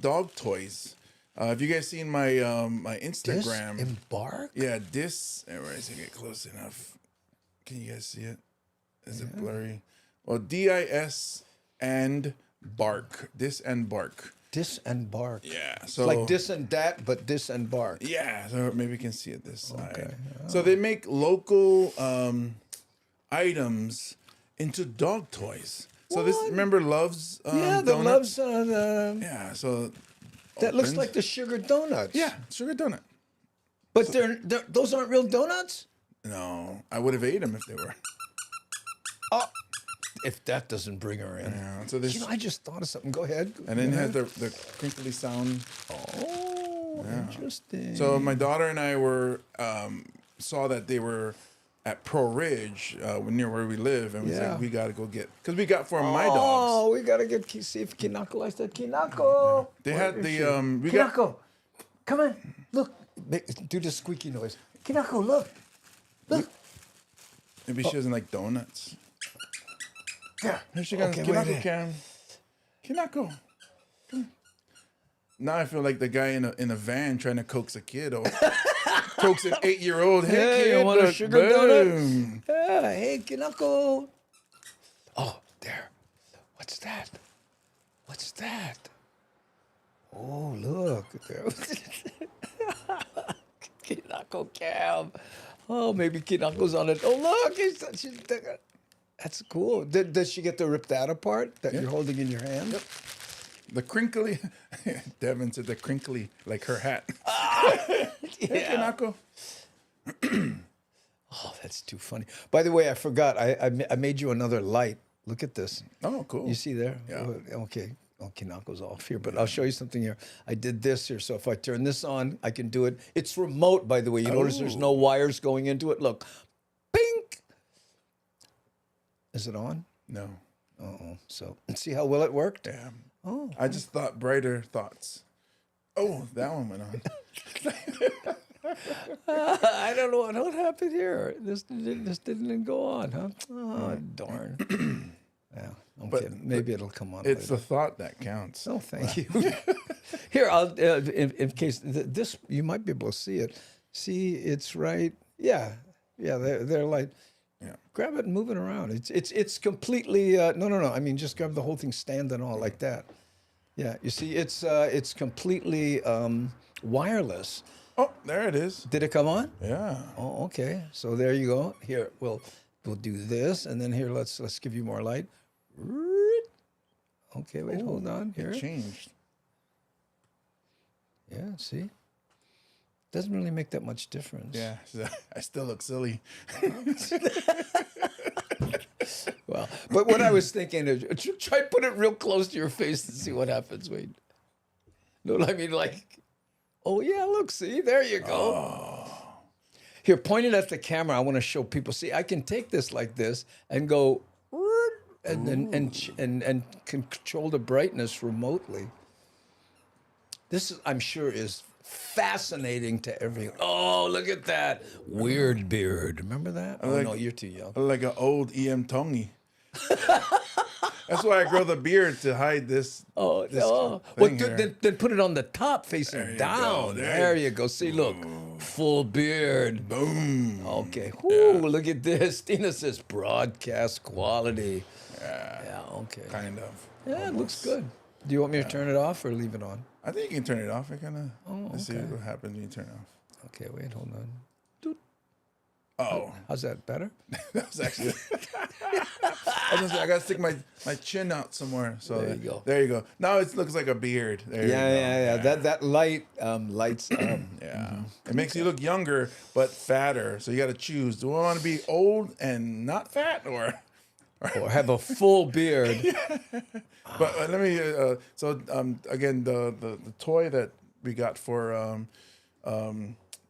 dog toys. Have you guys seen my my Instagram? Dis and Bark? Yeah, Dis. Where is it? Get close enough. Can you guys see it? Is it blurry? Well, DIS and Bark. Dis and Bark. Dis and Bark. Yeah. So like Dis and Dat, but Dis and Bark. Yeah. So maybe you can see it this side. So they make local items into dog toys. So this, remember Love's yeah, the donuts? Love's yeah, so that looks like the sugar donuts. Yeah, sugar donut. But those aren't real donuts? No, I would have ate them if they were. Oh, if that doesn't bring her in. Yeah, so this, I just thought of something. Go ahead. And then it has the crinkly sound. Oh, interesting. So my daughter and I were saw that they were at Pro Ridge, near where we live, and we said we gotta go get, because we got for my dogs. Oh, we gotta see if Kinako likes that. Kinako. They had the Kinako, come on, look, do the squeaky noise. Kinako, look. Maybe she doesn't like donuts. Yeah. Here she goes. Kinako Cam. Kinako. Now I feel like the guy in a van trying to coax a kid or coax an 8-year-old. Hey, kid, you want a sugar donut? boom. Yeah, hey, Kinako. Oh, there. What's that? What's that? Oh, look. Kinako Cam. Oh, maybe Kinako's on it. Oh, look. That's cool. Does she get to rip that apart that you're holding in your hand? Yep. The crinkly, Devin said the crinkly, like her hat. Yeah. Hey, Kinako. Oh, that's too funny. By the way, I forgot. I made you another light. Look at this. Oh, cool. You see there? Yeah. Okay. Oh, Kinako's off here, but I'll show you something here. I did this here, so if I turn this on, I can do it. It's remote, by the way. You notice there's no wires going into it. Look. Pink. Is it on? No. Uh-oh. So, see how well it worked? Yeah. Oh. I just thought brighter thoughts. Oh, that one went on. I don't know what happened here. This didn't go on, huh? Oh, darn. Yeah, okay. Maybe it'll come on. It's later. the thought that counts. Oh, thank you. Here, I'll in case this you might be able to see it. See, it's right. Yeah. They're like. Yeah. Grab it and move it around. It's completely no. I mean, just grab the whole thing, stand and all like that. Yeah, you see, it's completely wireless. Oh, there it is. Did it come on? Yeah. Oh, okay. So there you go. Here, we'll do this, and then here, let's give you more light. Okay, wait, hold on. Here. It changed. Yeah, see? Doesn't really make that much difference. Yeah, I still look silly. Well, but what I was thinking is try put it real close to your face and see what happens. Wait. No, I mean like, oh yeah, look, see, there you go. Oh. Here, point it at the camera. I want to show people. See, I can take this like this and go, and control the brightness remotely. This is, I'm sure, is fascinating to everyone. Oh, look at that weird beard. Remember that? Oh no, you're too young. Like an old E.M. Tongi. That's why I grow the beard, to hide this. Well, then put it on the top, facing down. There you go. See, look, full beard. Boom. Okay. Ooh, look at this. Tina says broadcast quality. Yeah. Okay. Kind of. Yeah, it looks good. Do you want me to turn it off or leave it on? I think you can turn it off. I kind of. Let's see okay. what happens when you turn it off. Okay, wait, hold on. Oh, how's that better? That was actually. I gotta stick my chin out somewhere. So there you go. There you go. Now it looks like a beard. There you go. Yeah. That light lights up. Yeah. It makes you look younger but fatter. So you got to choose. Do I want to be old and not fat, or have a full beard? But let me. Again, the toy that we got for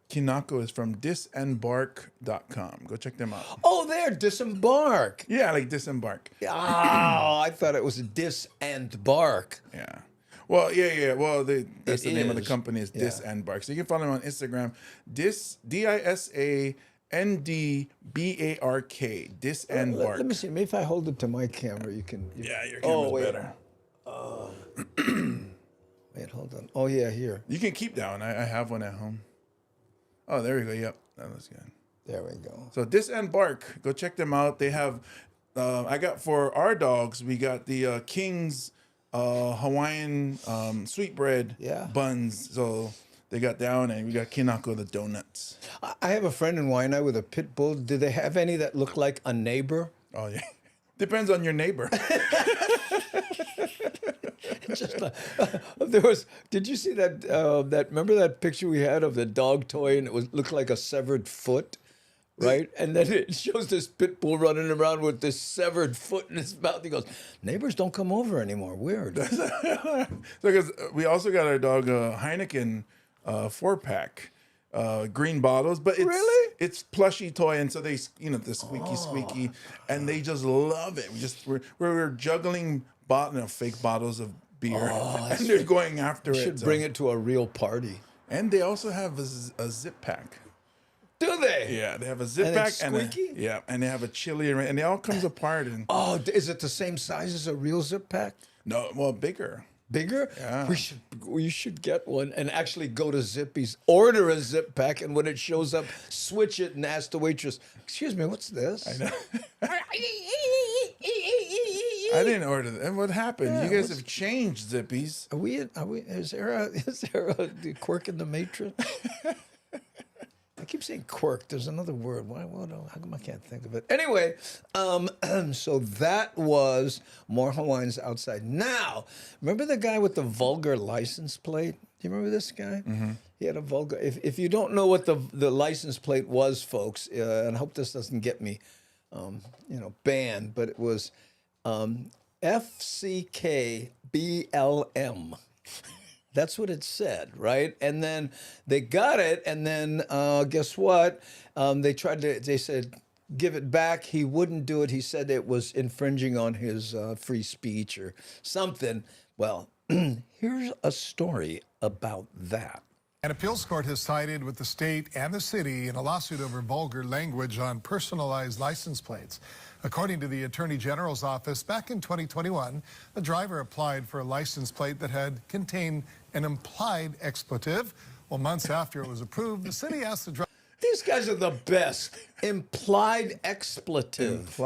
Kinako is from disembark.com. Go check them out. Oh, there, Disembark. Yeah, like Disembark. Oh, I thought it was Dis and Bark. Yeah. Well, yeah. Well, that's the name of the company is Yeah. Disembark. So you can follow them on Instagram. DISANDBARK. Disembark. Let me see. Maybe if I hold it to my camera, you can. Yeah, your camera's wait. better. Wait, hold on. Oh, yeah, here. You can keep that one. I have one at home. Oh, there we go. Yep, that looks good. There we go. So Disembark, go check them out. They have, I got for our dogs, we got the King's Hawaiian sweetbread buns. So they got down, and we got Kinako, the donuts. I have a friend in Waianae with a pit bull. Do they have any that look like a neighbor? Oh, yeah. Depends on your neighbor. There was. Did you see that? Remember that picture we had of the dog toy, and it looked like a severed foot, right? And then it shows this pit bull running around with this severed foot in his mouth. He goes, "Neighbors don't come over anymore." Weird. Because we also got our dog Heineken 4-pack. Green bottles, but it's plushy toy, and so they, the squeaky, and they just love it. We're juggling fake bottles of beer, and they're going after it. Should bring it to a real party. And they also have a zip pack. Do they? Yeah, they have a zip And pack it's and squeaky? and they have a chili, and it all comes apart. And is it the same size as a real zip pack? No, well, bigger. Bigger? Yeah. We should get one and actually go to Zippy's, order a zip pack, and when it shows up, switch it and ask the waitress, "Excuse me, what's this?" I know. I didn't order that. And what happened? Yeah, you guys have changed, Zippies. Are we? Is there a quirk in the Matrix? I keep saying quirk. There's another word. How come I can't think of it? Anyway, so that was more Hawaiians outside. Now, remember the guy with the vulgar license plate? Do you remember this guy? Mm-hmm. He had a vulgar. If you don't know what the license plate was, folks, and I hope this doesn't get me, banned, but it was FCKBLM. That's what it said, right? And then they got it, and then guess what? They said, give it back. He wouldn't do it. He said it was infringing on his free speech or something. Well, here's a story about that. An appeals court has sided with the state and the city in a lawsuit over vulgar language on personalized license plates. According to the Attorney General's office, back in 2021, a driver applied for a license plate that had contained an implied expletive. Well, months after it was approved, the city asked the driver. These guys are the best. Implied expletive.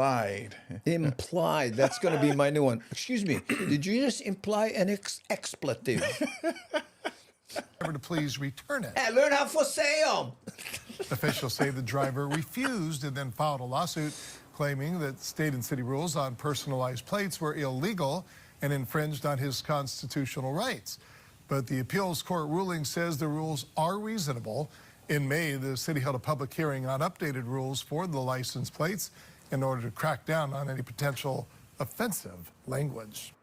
Implied. That's going to be my new one. Excuse me. Did you just imply an expletive? To please return it. Hey, learn how to say them. Officials say the driver refused and then filed a lawsuit claiming that state and city rules on personalized plates were illegal and infringed on his constitutional rights. But the appeals court ruling says the rules are reasonable. In May, the city held a public hearing on updated rules for the license plates in order to crack down on any potential offensive language.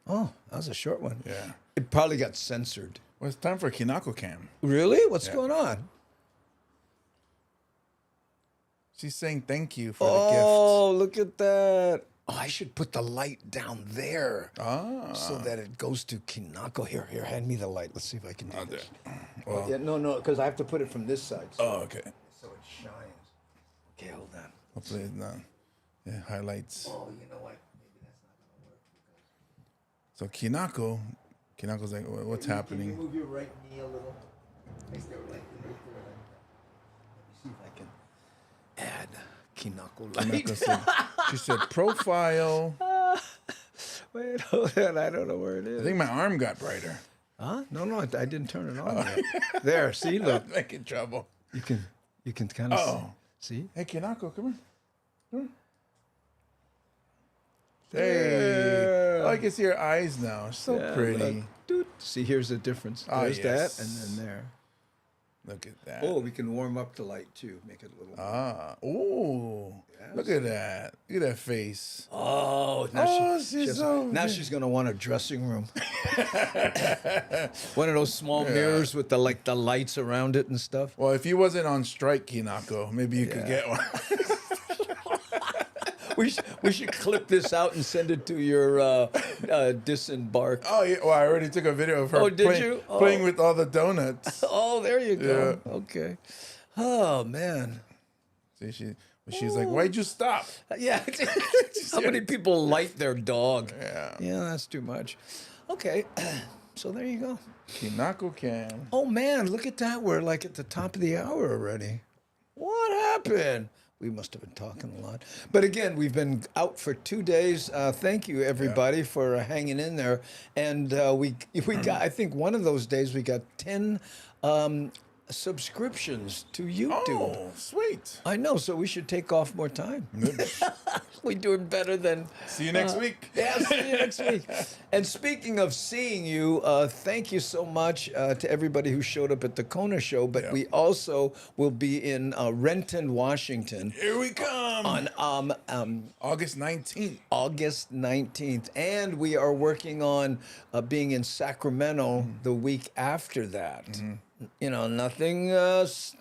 Oh, that was a short one. Yeah. It probably got censored. Well, it's time for Kinako Cam. Really? What's going on? She's saying thank you for the gift. Oh, look at that. Oh, I should put the light down there so that it goes to Kinako. Here, hand me the light. Let's see if I can do this. Well, Yeah, no, because I have to put it from this side. okay. So it shines. Okay, hold on. Hopefully it's not. Yeah, highlights. Oh, you know what? Maybe that's not So going to work. Kinako's like, what's Can happening? you move your right knee a little? Right there. Let me see if I can add Kinako light. Kinako said, she said, profile. Wait, hold on. I don't know where it is. I think my arm got brighter. Huh? No, I didn't turn it on yet. There, see, look. Making trouble. You can kind of see. Hey, Kinako, come here. Hey. Oh, I can see your eyes now. So pretty. Look. See, here's the difference. There's that, and then there. Look at that. Oh, we can warm up the light too. Make it a little. Oh. Yes. Look at that. Look at that face. Oh, now she's gonna want a dressing room. One of those small mirrors with the lights around it and stuff. Well, if you wasn't on strike, Kinako, maybe you could get one. We should clip this out and send it to your disembark. Oh, yeah. Well, I already took a video of her playing with all the donuts. Oh, there you go. Yeah. Okay. Oh, man. See, she's like, why'd you stop? Yeah. How many people light their dog? Yeah. Yeah, that's too much. Okay. So there you go. Kinako can. Oh, man. Look at that. We're like at the top of the hour already. What happened? We must have been talking a lot. But again, we've been out for 2 days. Thank you, everybody, for hanging in there. And we got, I think one of those days we got 10 subscriptions to YouTube. Oh, sweet. I know, so we should take off more time. We're doing better than... See you next week. Yeah, see you next week. And speaking of seeing you, thank you so much to everybody who showed up at the Kona show, but we also will be in Renton, Washington. Here we come. On August 19th. August 19th. And we are working on being in Sacramento the week after that. You know, nothing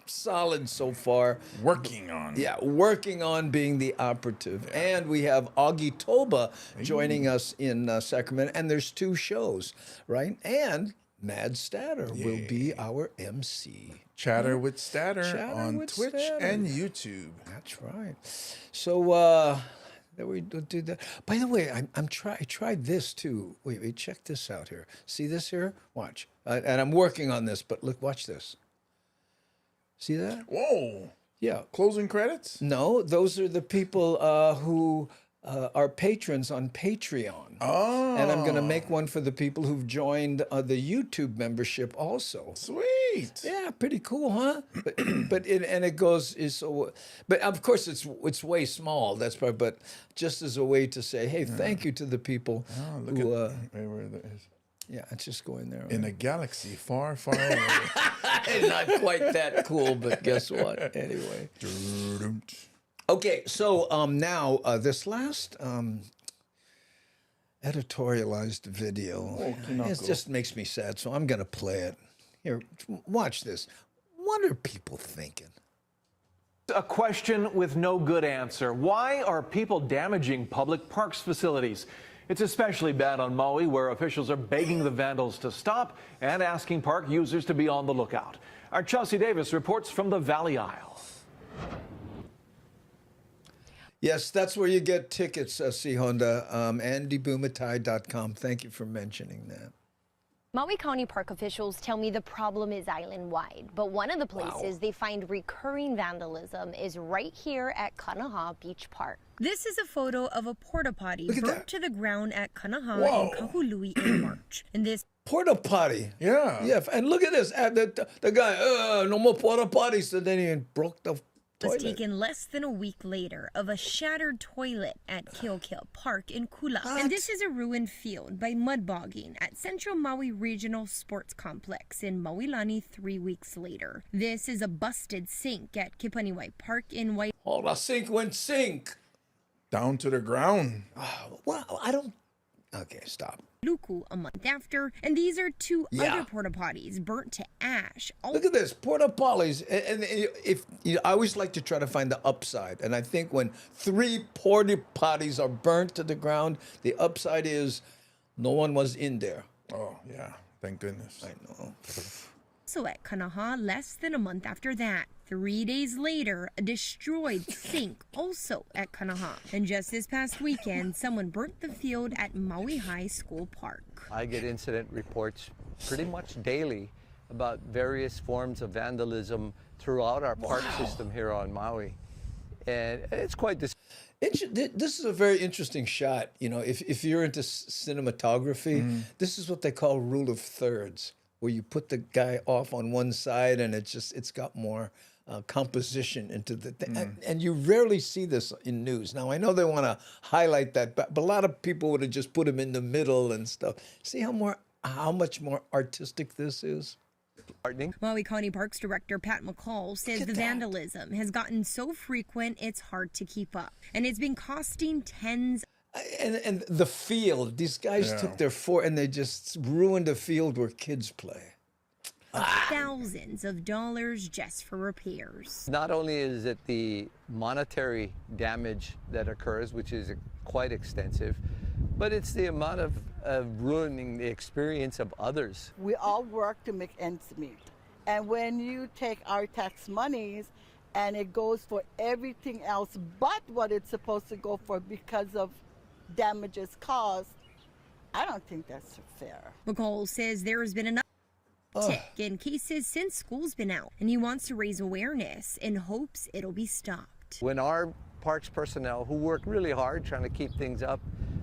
solid so far. Working on. Yeah, working on being the operative. Yeah. And we have Augie Toba joining us in Sacramento. And there's 2 shows, right? And Mad Statter will be our MC. Chatter with Statter on Twitch and YouTube. That's right. So that we do that. By the way, I tried this too. Wait, check this out here. See this here? Watch. And I'm working on this, but look, watch this. See that? Whoa. Yeah. Closing credits? No, those are the people who are patrons on Patreon. Oh. And I'm going to make one for the people who've joined the YouTube membership also. Sweet. Yeah, pretty cool, huh? But it goes but of course it's way small. That's probably, but just as a way to say, hey, thank you to the people who where there is. Yeah, it's just going there. In a galaxy far, far away. Not quite that cool, but guess what? Anyway. Okay, so now this last editorialized video, it just makes me sad, so I'm going to play it. Here, watch this. What are people thinking? A question with no good answer. Why are people damaging public parks facilities? It's especially bad on Maui, where officials are begging the vandals to stop and asking park users to be on the lookout. Our Chelsea Davis reports from the Valley Isle. Yes, that's where you get tickets, C. Honda. AndyBumatai.com. Thank you for mentioning that. Maui County Park officials tell me the problem is island-wide, but one of the places they find recurring vandalism is right here at Kanaha Beach Park. This is a photo of a porta potty burnt to the ground at Kanaha Whoa. in Kahului in March. And this porta potty. Yeah. Yeah, and look at this. The guy, no more porta potties. And then he broke the was taken less than a week later of a shattered toilet at Kilkil Park in Kula. And this is a ruined field by mud bogging at Central Maui Regional Sports Complex in Mauilani 3 weeks later. This is a busted sink at Kipaniwai Park in White. Oh, the sink went sink. Down to the ground. Well, I don't Okay, stop. Luku a month after, and these are two Yeah. other porta potties burnt to ash. Look at this, porta potties. And if I always like to try to find the upside, and I think when 3 porta potties are burnt to the ground, the upside is no one was in there. Oh yeah, thank goodness. I know. So at Kanaha, less than a month after that, 3 days later, a destroyed sink also at Kanaha. And just this past weekend, someone burnt the field at Maui High School Park. I get incident reports pretty much daily about various forms of vandalism throughout our park system here on Maui. And it's quite This is a very interesting shot. You know, if you're into cinematography, this is what they call rule of thirds, where you put the guy off on one side and it's got more composition into the thing. And you rarely see this in news. Now, I know they want to highlight that, but a lot of people would have just put him in the middle and stuff. See how much more artistic this is? Maui County Parks Director Pat McCall says the vandalism has gotten so frequent it's hard to keep up. And it's been costing tens. And the field, these guys took their and they just ruined a field where kids play. Thousands of dollars just for repairs. Not only is it the monetary damage that occurs, which is quite extensive, but it's the amount of ruining the experience of others. We all work to make ends meet. And when you take our tax monies and it goes for everything else but what it's supposed to go for because of damages caused, I don't think that's fair. McCall says there has been an uptick in cases since school's been out, and he wants to raise awareness in hopes it'll be stopped. When our parks personnel, who work really hard trying to keep things up,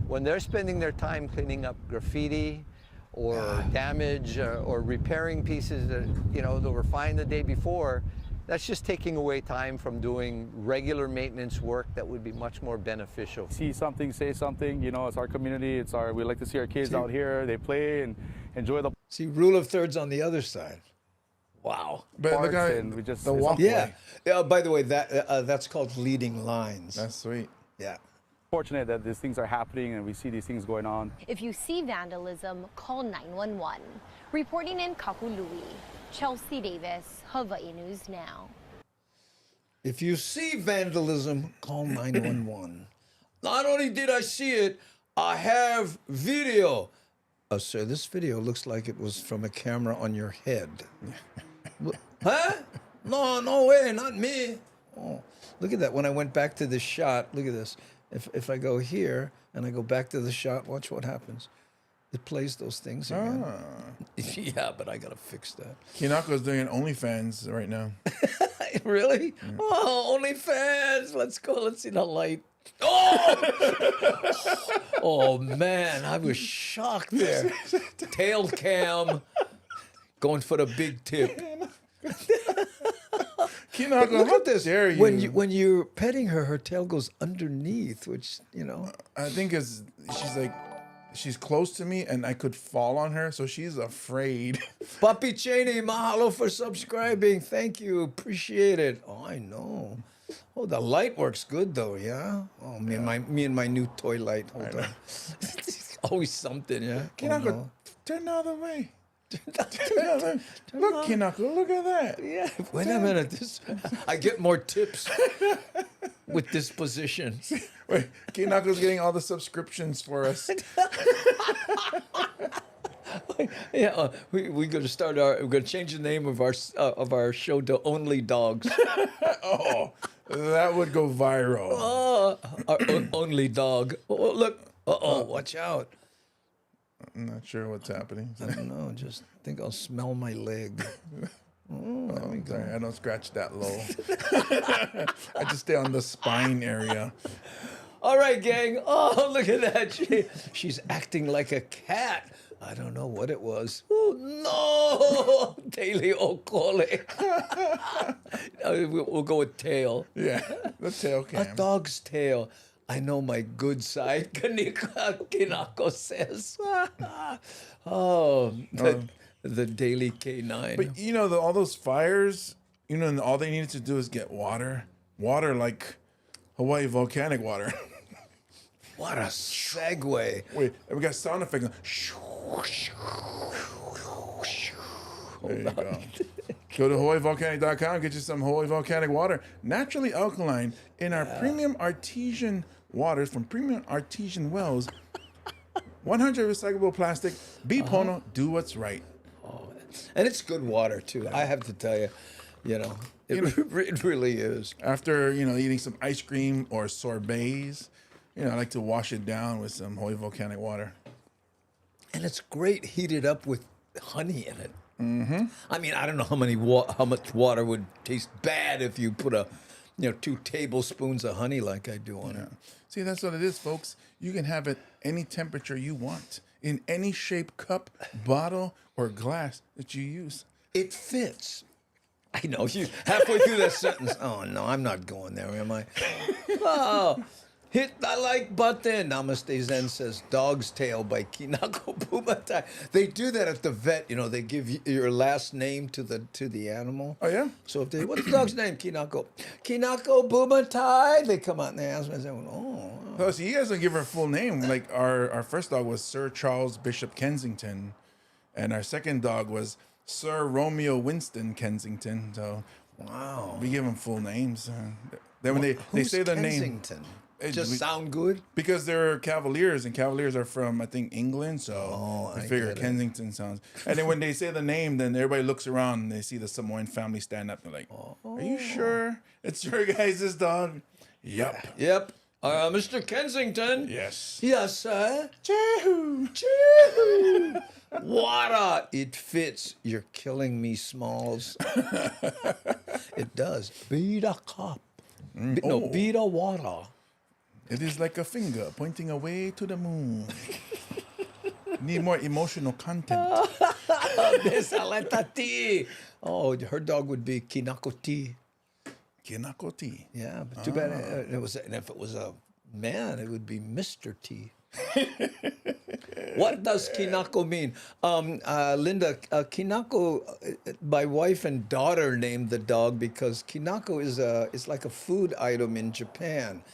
when they're spending their time cleaning up graffiti or damage or repairing pieces that, that were fine the day before, that's just taking away time from doing regular maintenance work that would be much more beneficial. See something, say something. It's our community. We like to see our kids out here. They play and enjoy the. See, rule of thirds on the other side. Wow. But look at and we just the walkway. Yeah. By the way, that's called leading lines. That's sweet. Yeah. Fortunate that these things are happening and we see these things going on. If you see vandalism, call 911. Reporting in Kahului, Chelsea Davis, Hawaii News Now. If you see vandalism, call 911. Not only did I see it, I have video. Oh, sir, this video looks like it was from a camera on your head. Huh? No way, not me. Oh, look at that. When I went back to the shot, look at this. If I go here and I go back to the shot, watch what happens. It plays those things again. Yeah, but I gotta fix that. Kinako's doing OnlyFans right now. Really? Yeah. Oh, OnlyFans. Let's go. Let's see the light. Oh! Oh, man. I was shocked there. Tail cam. Going for the big tip. Kinako, look how at this. dare you? When you're petting her, her tail goes underneath, which, I think she's close to me and I could fall on her, so she's afraid. Papi Cheney, mahalo for subscribing. Thank you. Appreciate it. Oh, I know. Oh, the light works good though, yeah? Oh, me and my new toy light. Hold on. Always something, yeah? Kinako, turn the other way. Look, Kinako, look at that. Yeah, wait a minute. I get more tips with this position. Wait, Kinako's getting all the subscriptions for us. Yeah, we're gonna we're gonna change the name of our show to Only Dogs. Oh, that would go viral. Oh, our only dog. Oh, look. Watch out. I'm not sure what's happening. I don't know. Just think I'll smell my leg. There we go. Sorry, I don't scratch that low. I just stay on the spine area. All right, gang. Oh, look at that. She's acting like a cat. I don't know what it was. Oh, no. Daily Okole. We'll go with tail. Yeah, the tail cam. A dog's tail. I know my good side, Kinako says. The daily K9. But all those fires, and all they needed to do is get water like Hawaii volcanic water. What a segue. Wait, we got sound effect. There you go. Go to HawaiiVolcanic.com, get you some Hawaii volcanic water, naturally alkaline in our premium artesian waters from premium artesian wells. 100 recyclable plastic. Be Pono, do what's right. And it's good water too. I have to tell you, it really is. After eating some ice cream or sorbets, I like to wash it down with some Hawaii volcanic water. And it's great heated up with honey in it. Mm-hmm. I mean, I don't know how much water would taste bad if you put 2 tablespoons of honey like I do on it. See, that's what it is, folks. You can have it any temperature you want, in any shape, cup, bottle, or glass that you use. It fits. I know, you halfway through that sentence. Oh, no, I'm not going there, am I? Oh, hit the like button. Namaste Zen says Dog's Tail by Kinako Bumatai. They do that at the vet. They give you your last name to the animal. Oh, yeah? So if what's the dog's name? Kinako. Kinako Bumatai. They come out and they ask me, I say, oh. Oh, so you guys don't give her a full name. Like our first dog was Sir Charles Bishop Kensington, and our second dog was Sir Romeo Winston Kensington. So wow, we give them full names. Then when they say their name, just sound good because they're Cavaliers, and Cavaliers are from I think England. So I figure Kensington sounds. And then when they say the name, then everybody looks around and they see the Samoan family stand up. They're like, "Are you sure it's your guys' dog?" Yep. Yep. Mr. Kensington. Yes. Yes, sir. Chee-hoo. Chee-hoo. Water. It fits. You're killing me, Smalls. It does. Be the cup. Be the water. It is like a finger pointing away to the moon. Need more emotional content. Oh, her dog would be Kinako Tea. Kinako Tea. Yeah, but too bad and if it was a man, it would be Mr. T. What does Kinako mean? Linda, Kinako, my wife and daughter named the dog because Kinako is like a food item in Japan.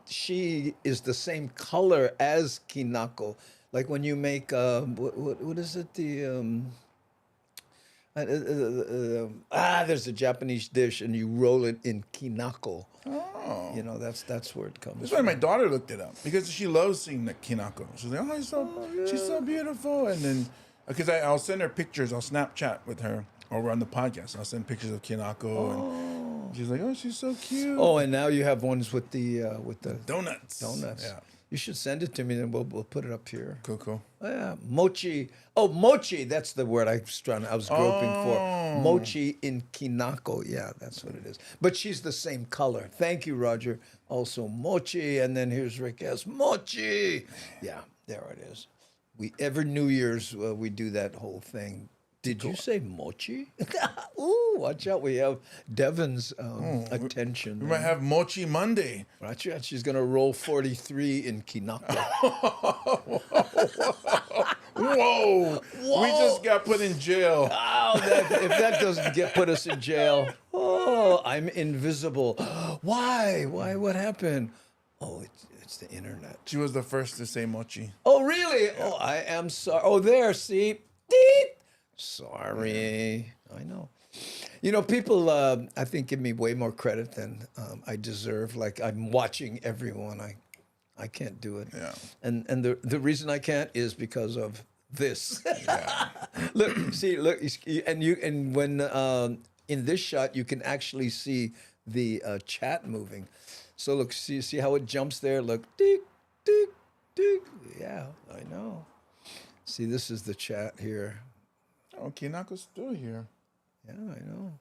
She is the same color as Kinako. Like when you make, what is it, there's a Japanese dish and you roll it in Kinako. Oh. That's where it comes That's from. why my daughter looked it up because she loves seeing the Kinako. She's like, she's so beautiful. And then, because I'll send her pictures, I'll Snapchat with her or on the podcast. I'll send pictures of Kinako. And she's like, she's so cute. Oh, and now you have ones with the donuts. Donuts. Yeah. You should send it to me, then we'll put it up here. Cool. Yeah, mochi. Oh, mochi. That's the word I was groping for. Mochi in Kinako. Yeah, that's what it is. But she's the same color. Thank you, Roger. Also mochi, and then here's Rick S. Mochi. Yeah, there it is. Every New Year's we do that whole thing. Did you say mochi? Ooh, watch out. We have Devin's attention. We might have Mochi Monday. Watch out. She's going to roll 43 in Kinako. Whoa. We just got put in jail. Oh, if that doesn't put us in jail. Oh, I'm invisible. Why? What happened? Oh, it's the internet. She was the first to say mochi. Oh, really? Yeah. Oh, I am sorry. Oh, there, see? Deet. Sorry. I know. People, I think, give me way more credit than I deserve. Like, I'm watching everyone. I can't do it. Yeah. And the reason I can't is because of this. Yeah. Look, and when in this shot, you can actually see the chat moving. So look, see how it jumps there? Look, tick, tick, tick. Yeah, I know. See, this is the chat here. Oh, Kinako's still here. Yeah, I know.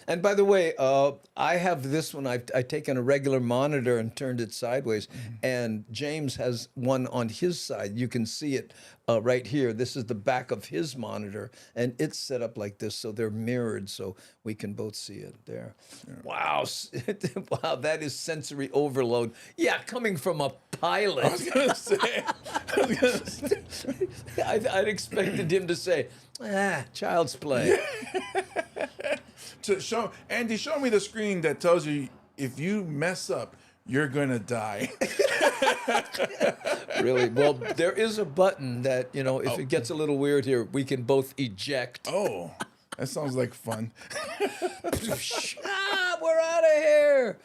And by the way, I have this one. I've taken a regular monitor and turned it sideways. Mm-hmm. And James has one on his side. You can see it right here. This is the back of his monitor. And it's set up like this, so they're mirrored, so we can both see it there. Yeah. Wow. Wow, that is sensory overload. Yeah, coming from a pilot. I was going to say. I'd expected him to say, child's play. Andy, show me the screen that tells you if you mess up, you're gonna die. Really? Well, there is a button that, if it gets a little weird here, we can both eject. Oh, that sounds like fun. We're out of here.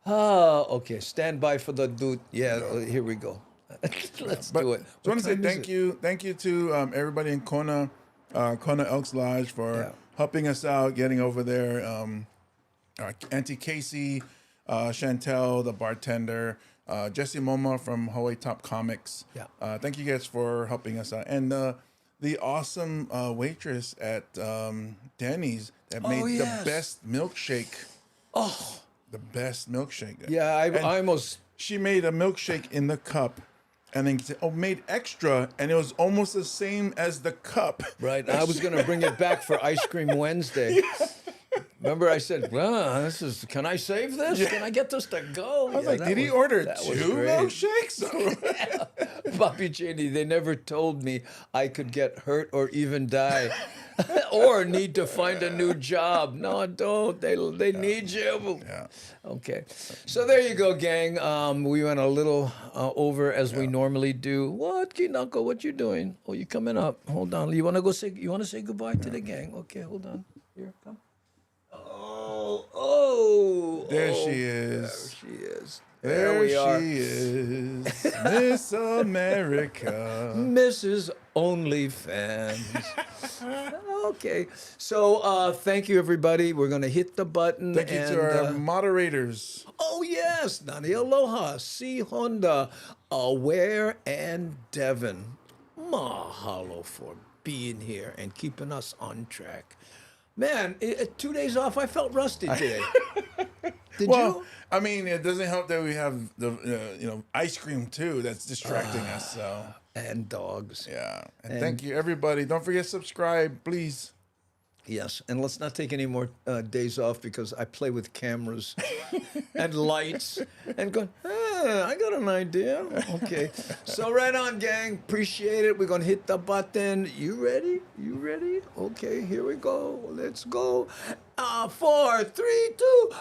Oh, okay. Stand by for the dude. Yeah, here we go. Let's do it. I want to say thank you to everybody in Kona Elks Lodge for helping us out, getting over there. Auntie Casey, Chantel, the bartender, Jesse Moma from Hawaii Top Comics. Yeah. Thank you guys for helping us out. And the awesome waitress at Denny's that made the best milkshake. Oh. The best milkshake. Yeah, I almost... She made a milkshake in the cup and then said, made extra, and it was almost the same as the cup. Right. I was going to bring it back for Ice Cream Wednesday. Yeah. Remember I said, well, can I save this? Yeah. Can I get this to go? I was like, did he order 2 milkshakes? Bobby Cheney, they never told me I could get hurt or even die or need to find a new job. No, don't. They need you. Yeah. Okay. So there you go, gang. We went a little over as we normally do. What, Kinako? What you doing? Oh, you coming up. Hold on. You want to say goodbye to the gang? Okay, hold on. Here, come. There she is. There she is. There we are. she is. Miss America. Mrs. OnlyFans. Okay. So thank you, everybody. We're going to hit the button. Thank you to our moderators. Oh, yes. Nani Aloha, C. Honda, Aware, and Devin. Mahalo for being here and keeping us on track. Man, 2 days off, I felt rusty today. Did you? I mean, it doesn't help that we have the ice cream too. That's distracting us. So and dogs. Yeah. And thank you, everybody. Don't forget to subscribe, please. Yes, and let's not take any more days off because I play with cameras and lights and going, I got an idea. Okay, so right on, gang. Appreciate it. We're going to hit the button. You ready? You ready? Okay, here we go. Let's go. 4, 3, 2.